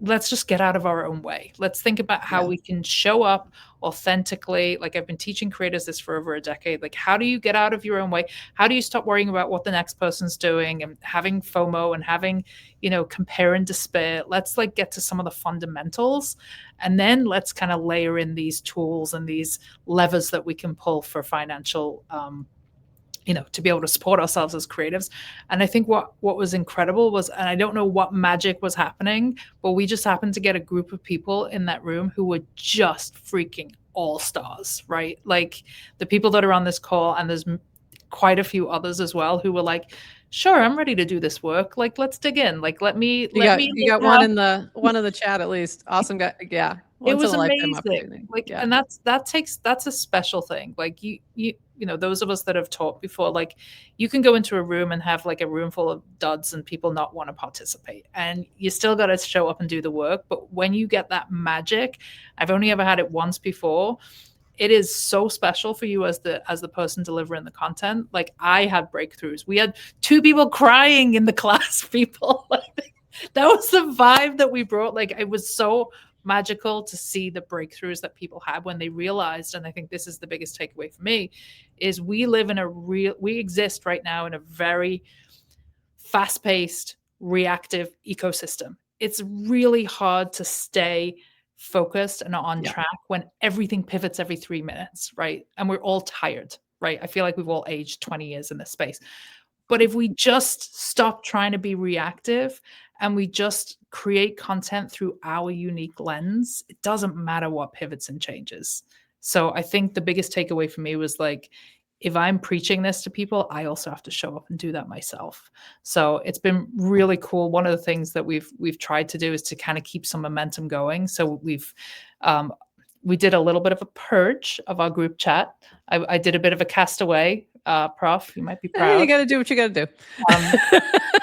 let's just get out of our own way. Let's think about how we can show up authentically. Like, I've been teaching creators this for over a decade. Like, how do you get out of your own way? How do you stop worrying about what the next person's doing and having FOMO and having, you know, compare and despair? Let's like get to some of the fundamentals, and then let's kind of layer in these tools and these levers that we can pull for financial, you know, to be able to support ourselves as creatives. And I think what was incredible was, and I don't know what magic was happening, but we just happened to get a group of people in that room who were just freaking all stars, right? Like the people that are on this call, and there's quite a few others as well who were like, sure, I'm ready to do this work. Like, let's dig in. Like, you got one in the chat at least. Awesome guy. Yeah. It was amazing. Like, and that's a special thing. Like you know, those of us that have taught before, like you can go into a room and have like a room full of duds and people not want to participate, and you still got to show up and do the work. But when you get that magic, I've only ever had it once before. It is so special for you as the person delivering the content. Like, I had breakthroughs. We had 2 people crying in the class, people. Like, that was the vibe that we brought. Like, it was so magical to see the breakthroughs that people had when they realized, and I think this is the biggest takeaway for me, is we exist right now in a very fast-paced, reactive ecosystem. It's really hard to stay focused and on track when everything pivots every 3 minutes, right? And we're all tired, right? I feel like we've all aged 20 years in this space. But if we just stop trying to be reactive and we just create content through our unique lens, it doesn't matter what pivots and changes. So I think the biggest takeaway for me was like, if I'm preaching this to people, I also have to show up and do that myself. So it's been really cool. One of the things that we've tried to do is to kind of keep some momentum going. So we did a little bit of a purge of our group chat. I did a bit of a castaway. Prof, you might be proud. You got to do what you got to do.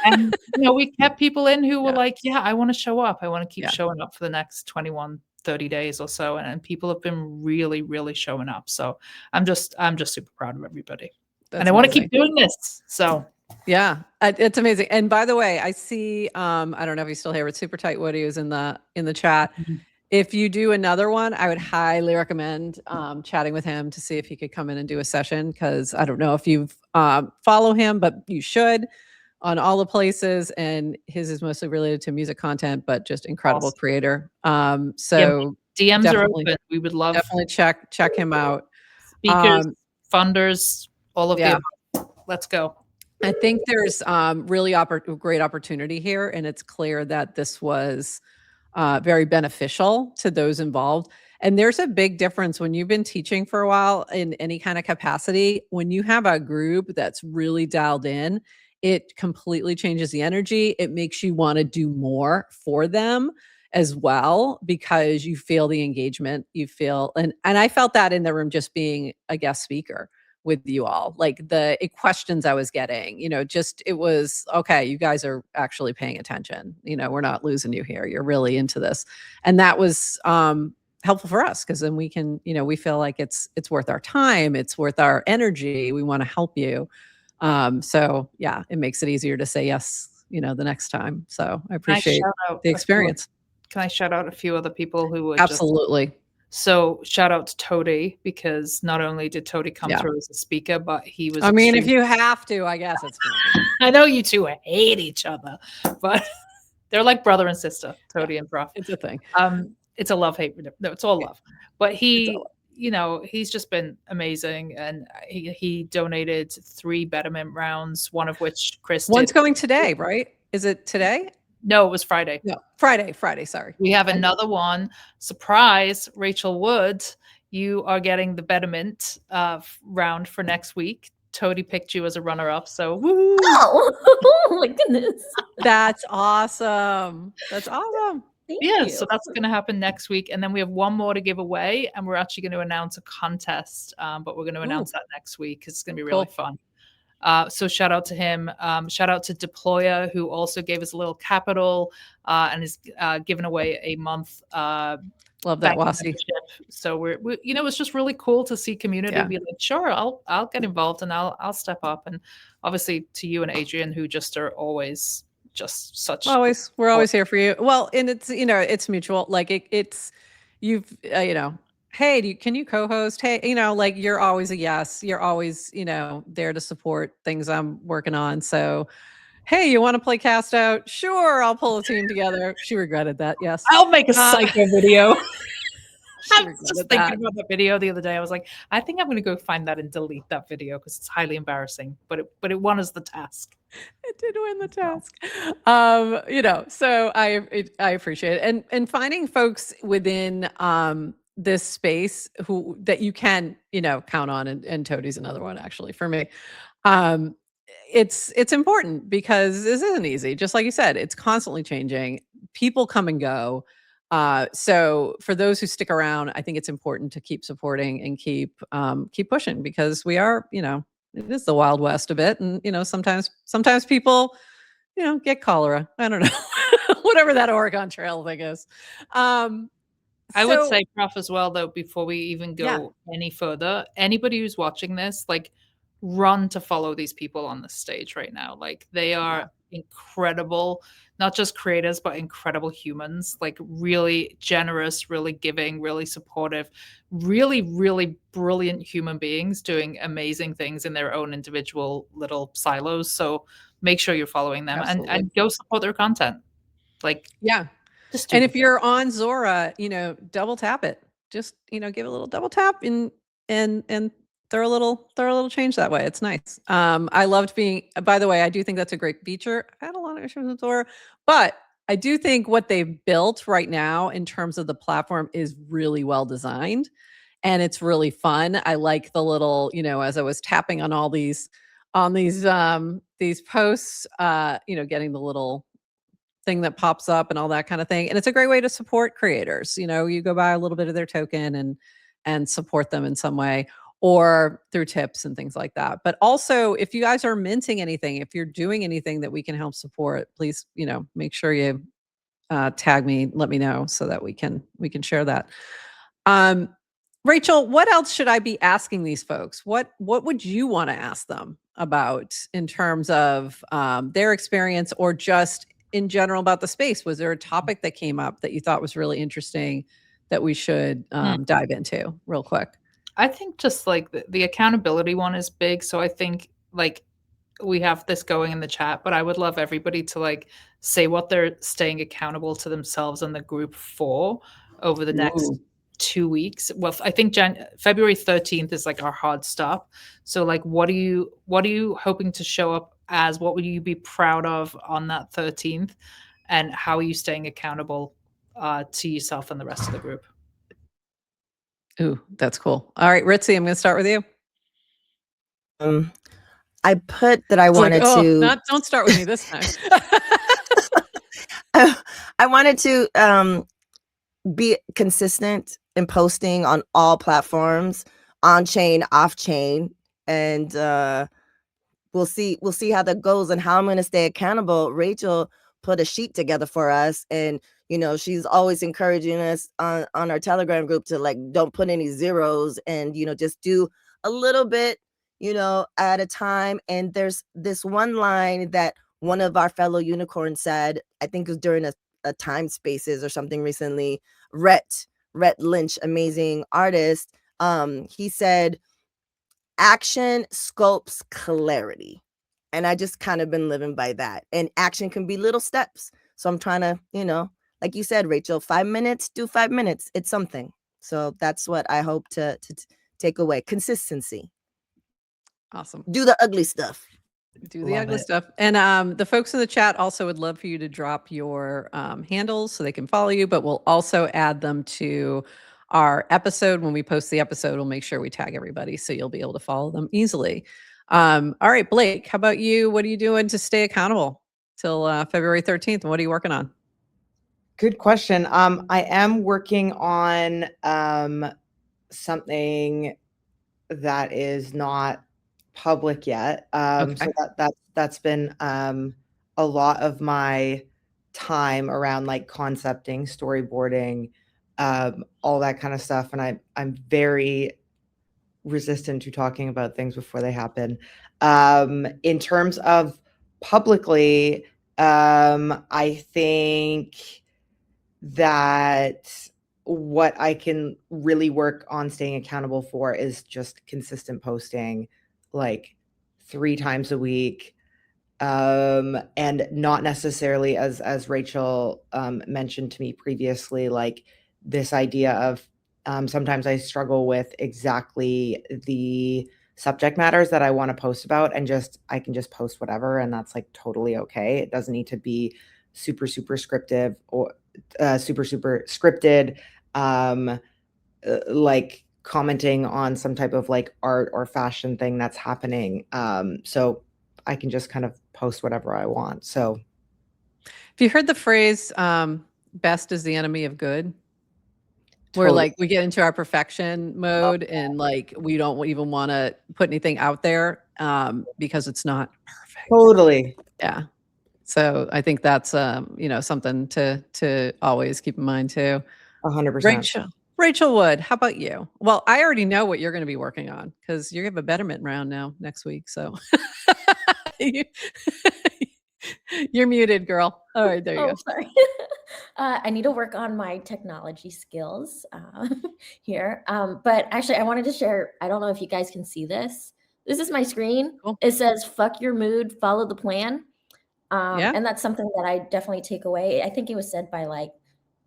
And you know, we kept people in who were like, yeah, I want to show up. I want to keep showing up for the next 21, 30 days or so. And people have been really, really showing up. So I'm just super proud of everybody. And I want to keep doing this. So yeah, it's amazing. And by the way, I see, I don't know if he's still here, but Super Tight Woody is in the chat. If you do another one, I would highly recommend chatting with him to see if he could come in and do a session, because I don't know if you follow him, but you should, on all the places. And his is mostly related to music content, but just incredible creator. So DMs are open. We would love definitely check him out. Speakers, funders, all of them. Let's go. I think there's really great opportunity here, and it's clear that this was very beneficial to those involved. And there's a big difference when you've been teaching for a while in any kind of capacity. When you have a group that's really dialed in, it completely changes the energy. It makes you want to do more for them as well, because you feel the engagement, you feel, and I felt that in the room just being a guest speaker with you all, like the questions I was getting, you know, just, it was, okay, you guys are actually paying attention. You know, we're not losing you here. You're really into this. And that was helpful for us, because then we can, you know, we feel like it's worth our time. It's worth our energy. We want to help you. So yeah, it makes it easier to say yes, you know, the next time. So I appreciate the experience. Can I shout out a few other people who were absolutely. So shout out to Toady, because not only did Toady come through as a speaker, but he was. I mean, if you have to, I guess it's fine. I know you two hate each other, but they're like brother and sister, Toady and Prof. It's a thing. It's a love-hate. No, it's all love. But he, you know, he's just been amazing, and he donated 3 betterment rounds, one of which Chris. One's going today, right? Is it today? No, it was Friday. No, Friday. Sorry. We have another one. Surprise, Rachel Wood. You are getting the betterment round for next week. Toady picked you as a runner-up, so woo! Oh my goodness. That's awesome. That's awesome. Thank you. So that's going to happen next week. And then we have one more to give away, and we're actually going to announce a contest, but we're going to announce that next week, because it's going to be really fun. So shout out to him. Shout out to Deployer, who also gave us a little capital and is giving away a month. Love that, Wasi. Membership. So we, you know, it's just really cool to see community be like, sure, I'll get involved and I'll step up. And obviously to you and Adrian, who just are always just such we're always here for you. Well, and it's, you know, it's mutual. Like it's you've you know, hey, can you co-host? Hey, you know, like you're always a yes. You're always, you know, there to support things I'm working on. So hey, you want to play Cast Out? Sure, I'll pull a team together. She regretted that. Yes, I'll make a psycho video. I She was just regretted thinking that. about that video the other day. I was like, I think I'm going to go find that and delete that video because it's highly embarrassing. But it won us the task. It did win the task. You know, so I appreciate it, and finding folks within this space who that you can, you know, count on, and Toadie's another one actually for me. It's important because this isn't easy. Just like you said, it's constantly changing. People come and go. So for those who stick around, I think it's important to keep supporting and keep pushing, because we are, you know, it is the Wild West a bit. And, you know, sometimes people, you know, get cholera. I don't know, whatever that Oregon Trail thing is. I would say, Prof, as well, though, before we even go any further, anybody who's watching this, like, run to follow these people on the stage right now. Like, they are incredible, not just creators, but incredible humans, like really generous, really giving, really supportive, really, really brilliant human beings doing amazing things in their own individual little silos. So make sure you're following them and go support their content. Like, and if you're on Zora, you know, double tap it. Just, you know, give it a little double tap and throw a little change that way. It's nice. I loved being, by the way, I do think that's a great feature. I've had a lot of issues with Zora, but I do think what they've built right now in terms of the platform is really well designed, and it's really fun. I like the little, you know, as I was tapping on all these posts, you know, getting the little thing that pops up and all that kind of thing. And it's a great way to support creators. You know, you go buy a little bit of their token and support them in some way, or through tips and things like that. But also, if you guys are minting anything, if you're doing anything that we can help support, please, you know, make sure you tag me, let me know so that we can share that. Rachel, what else should I be asking these folks? What would you want to ask them about in terms of their experience, or just in general about the space? Was there a topic that came up that you thought was really interesting that we should dive into real quick? I think just like the accountability one is big. So I think like we have this going in the chat, but I would love everybody to like say what they're staying accountable to themselves and the group for over the next 2 weeks. Well, I think February 13th is like our hard stop. So like, what are you hoping to show up as? What would you be proud of on that 13th? And how are you staying accountable to yourself and the rest of the group? Ooh, that's cool. All right, Ritzy, I'm going to start with you. I put that I wanted to. Don't start with me this time. I wanted to be consistent in posting on all platforms, on chain, off chain, and we'll see how that goes and how I'm going to stay accountable. Rachel put a sheet together for us, and you know, she's always encouraging us on our Telegram group to like, don't put any zeros, and, you know, just do a little bit, you know, at a time. And there's this one line that one of our fellow unicorns said, I think it was during a Time Spaces or something recently. Rhett Lynch, amazing artist. He said, action sculpts clarity. And I just kind of been living by that. And action can be little steps. So I'm trying to, you know, like you said, Rachel, 5 minutes, do 5 minutes. It's something. So that's what I hope to take away. Consistency. Awesome. Do the ugly stuff. Do the ugly stuff. And the folks in the chat also would love for you to drop your handles so they can follow you, but we'll also add them to our episode. When we post the episode, we'll make sure we tag everybody so you'll be able to follow them easily. All right, Blake, how about you? What are you doing to stay accountable till February 13th? And what are you working on? Good question. I am working on something that is not public yet. So that's been a lot of my time around like concepting, storyboarding, all that kind of stuff. And I'm very resistant to talking about things before they happen. In terms of publicly, I think that what I can really work on staying accountable for is just consistent posting, like 3 times a week, and not necessarily as Rachel mentioned to me previously, like this idea of sometimes I struggle with exactly the subject matters that I want to post about, and I can just post whatever, and that's like totally okay. It doesn't need to be super scripted or super scripted, like commenting on some type of like art or fashion thing that's happening. So I can just kind of post whatever I want. So have you heard the phrase best is the enemy of good? Where Totally. like we get into our perfection mode and like we don't even want to put anything out there because it's not perfect. Totally. Yeah. So I think that's something to always keep in mind too. 100%. Rachel Wood, how about you? Well, I already know what you're going to be working on because you have a betterment round now next week. So you're muted, girl. All right, there you go. Sorry. I need to work on my technology skills here. But actually, I wanted to share. I don't know if you guys can see this. This is my screen. Cool. It says, "Fuck your mood, follow the plan." Yeah. And that's something that I definitely take away. I think it was said by like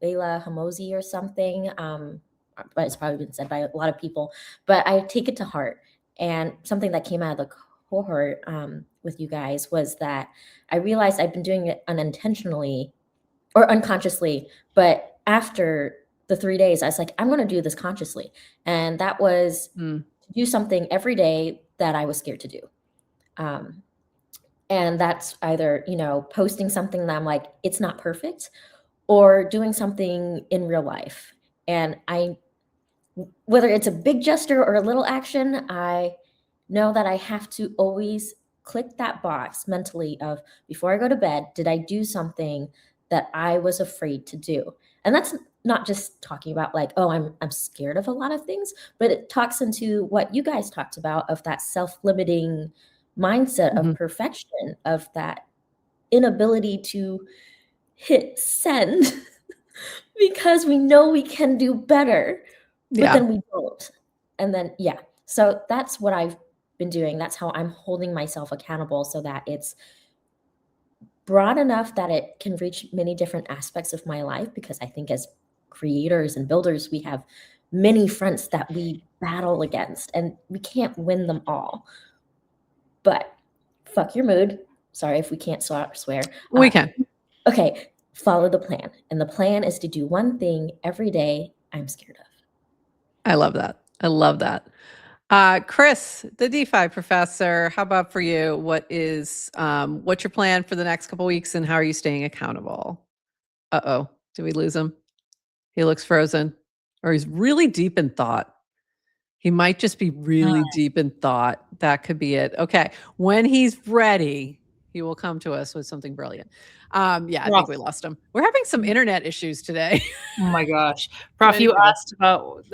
Layla Hamosi or something, but it's probably been said by a lot of people. But I take it to heart. And something that came out of the cohort with you guys was that I realized I've been doing it unintentionally or unconsciously. But after the 3 days, I was like, I'm going to do this consciously. And that was to do something every day that I was scared to do. And that's either, posting something that I'm like, it's not perfect, or doing something in real life. And whether it's a big gesture or a little action, I know that I have to always click that box mentally of, before I go to bed, did I do something that I was afraid to do? And that's not just talking about like, oh, I'm scared of a lot of things, but it talks into what you guys talked about of that self-limiting mindset of perfection, of that inability to hit send because we know we can do better, but then we don't. And then, so that's what I've been doing. That's how I'm holding myself accountable so that it's broad enough that it can reach many different aspects of my life, because I think as creators and builders, we have many fronts that we battle against and we can't win them all. But fuck your mood. Sorry if we can't swear. We can. Okay, follow the plan. And the plan is to do one thing every day I'm scared of. I love that. I love that. Chris, the DeFi professor, how about for you? What's your plan for the next couple of weeks and how are you staying accountable? Uh-oh, did we lose him? He looks frozen, or he's really deep in thought. He might just be really deep in thought. That could be it. Okay. When he's ready, he will come to us with something brilliant. I think we lost him. We're having some internet issues today. Oh my gosh. Prof, you asked about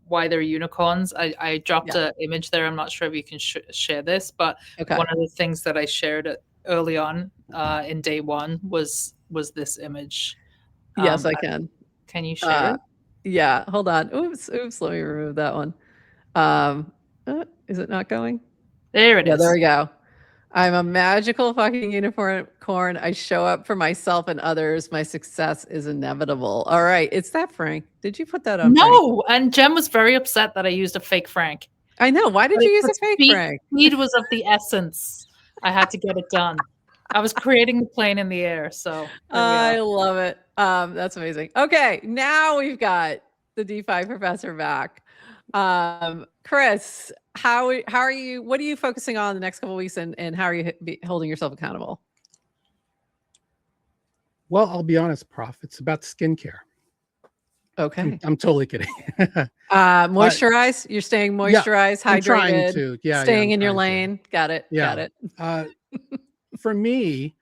why they're unicorns. I dropped an image there. I'm not sure if you can share this, but one of the things that I shared early on in day one was this image. Yes, I can. Can you share it? Yeah, hold on. Oops, let me remove that one. Is it not going? There it is. There we go. I'm a magical fucking unicorn. I show up for myself and others. My success is inevitable. All right. It's that Frank. Did you put that on? No. Frank? And Jem was very upset that I used a fake Frank. I know. Why did you use a fake Frank? Speed was of the essence. I had to get it done. I was creating the plane in the air. So I love it. That's amazing. Okay. Now we've got the DeFi professor back. Chris, how are you? What are you focusing on the next couple of weeks, and how are you holding yourself accountable? Well, I'll be honest, Prof. It's about skincare. Okay. I'm totally kidding. Moisturize. You're staying moisturized, I'm trying hydrated, to. Yeah, staying I'm in your trying to. lane. Got it. Got it. For me,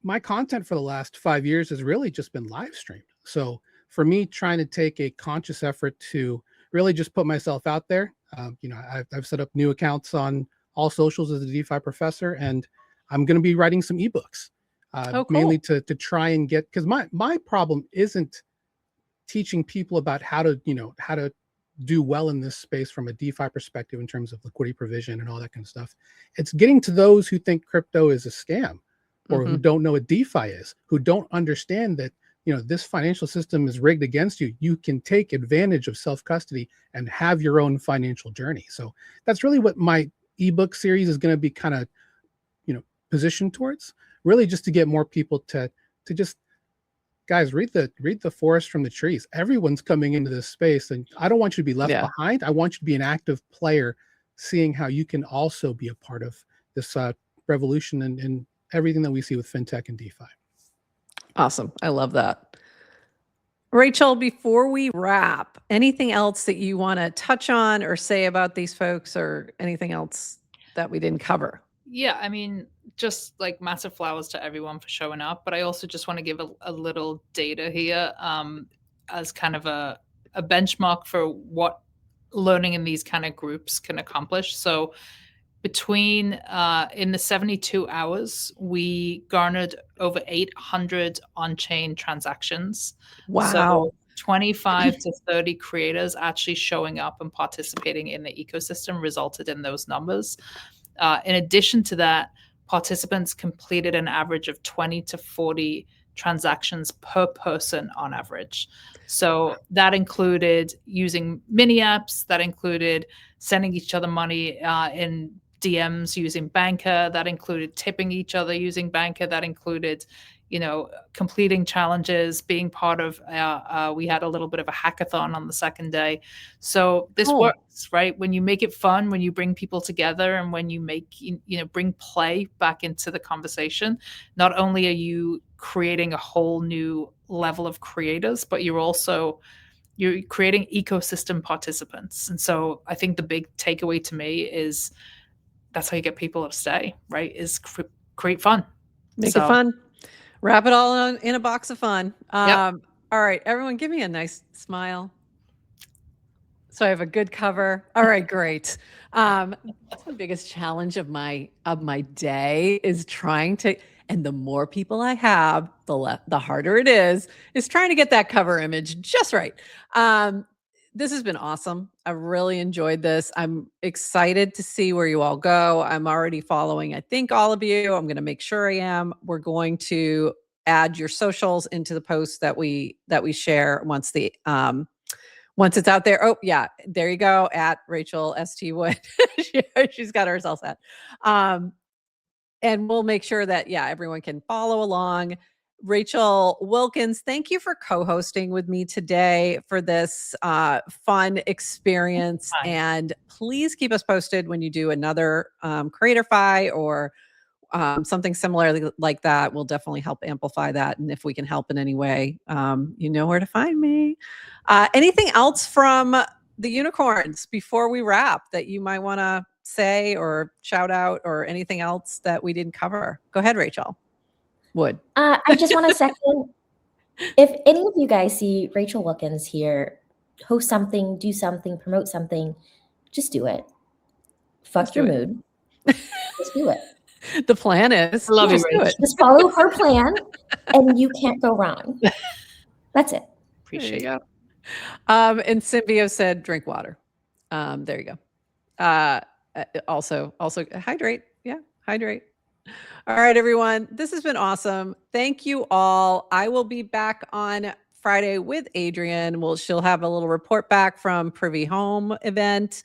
my content for the last 5 years has really just been live streamed. So for me, trying to take a conscious effort to really just put myself out there, I've set up new accounts on all socials as a DeFi professor, and I'm going to be writing some ebooks, Cool. mainly to try and get, because my problem isn't teaching people about how to do well in this space from a DeFi perspective in terms of liquidity provision and all that kind of stuff. It's getting to those who think crypto is a scam, or who don't know what DeFi is, who don't understand that this financial system is rigged against you. You can take advantage of self-custody and have your own financial journey. So that's really what my ebook series is going to be kind of positioned towards, really just to get more people to just, guys, read the forest from the trees. Everyone's coming into this space, and I don't want you to be left behind. I want you to be an active player, seeing how you can also be a part of this revolution and everything that we see with fintech and DeFi. Awesome. I love that. Rachel, before we wrap, anything else that you want to touch on or say about these folks, or anything else that we didn't cover? Yeah, I mean, just like massive flowers to everyone for showing up, but I also just want to give a little data here as kind of a benchmark for what learning in these kind of groups can accomplish. So between in the 72 hours, we garnered over 800 on-chain transactions. Wow. So 25 to 30 creators actually showing up and participating in the ecosystem resulted in those numbers. In addition to that, participants completed an average of 20 to 40 transactions per person on average. So that included using mini apps, that included sending each other money in DMs using Banker, that included tipping each other using Banker, that included completing challenges, being part of, we had a little bit of a hackathon on the second day. So this works, right? When you make it fun, when you bring people together, and when you make, bring play back into the conversation, not only are you creating a whole new level of creators, but you're creating ecosystem participants. And so I think the big takeaway to me is that's how you get people to stay, right? Is create fun. Make it fun. Wrap it all in a box of fun. All right, everyone, give me a nice smile. So I have a good cover. All right, great. That's the biggest challenge of my day, is trying to, and the more people I have, the harder it is trying to get that cover image just right. This has been awesome. I really enjoyed this. I'm excited to see where you all go. I'm already following, I think, all of you. I'm going to make sure I am. We're going to add your socials into the post that we share once it's out there. Oh yeah, there you go, at Rachel St. Wood. She's got herself at. And we'll make sure that everyone can follow along. Rachel Wilkins, thank you for co-hosting with me today for this fun experience. And please keep us posted when you do another Creatorfi or something similar like that. We'll definitely help amplify that. And if we can help in any way, you know where to find me. Anything else from the unicorns before we wrap that you might want to say or shout out, or anything else that we didn't cover? Go ahead, Rachel. Wood. I just want to second, if any of you guys see Rachel Wilkins here, host something, do something, promote something, just do it. Fuck your mood. Just do it. The plan is, love you, do it. Just follow her plan and you can't go wrong. That's it. Appreciate it. And Symbio said, drink water. There you go. Also hydrate. Yeah, hydrate. All right, everyone. This has been awesome. Thank you all. I will be back on Friday with Adrienne. She'll have a little report back from Privy Home event.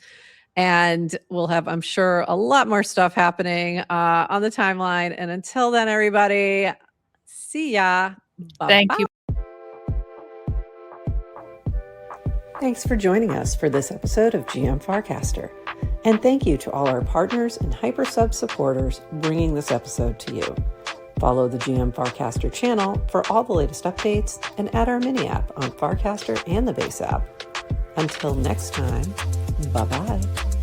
And we'll have, I'm sure, a lot more stuff happening on the timeline. And until then, everybody, see ya. Bye-bye. Thank you. Thanks for joining us for this episode of GM Farcaster. And thank you to all our partners and HyperSub supporters bringing this episode to you. Follow the GM Farcaster channel for all the latest updates and add our mini app on Farcaster and the base app. Until next time, bye-bye.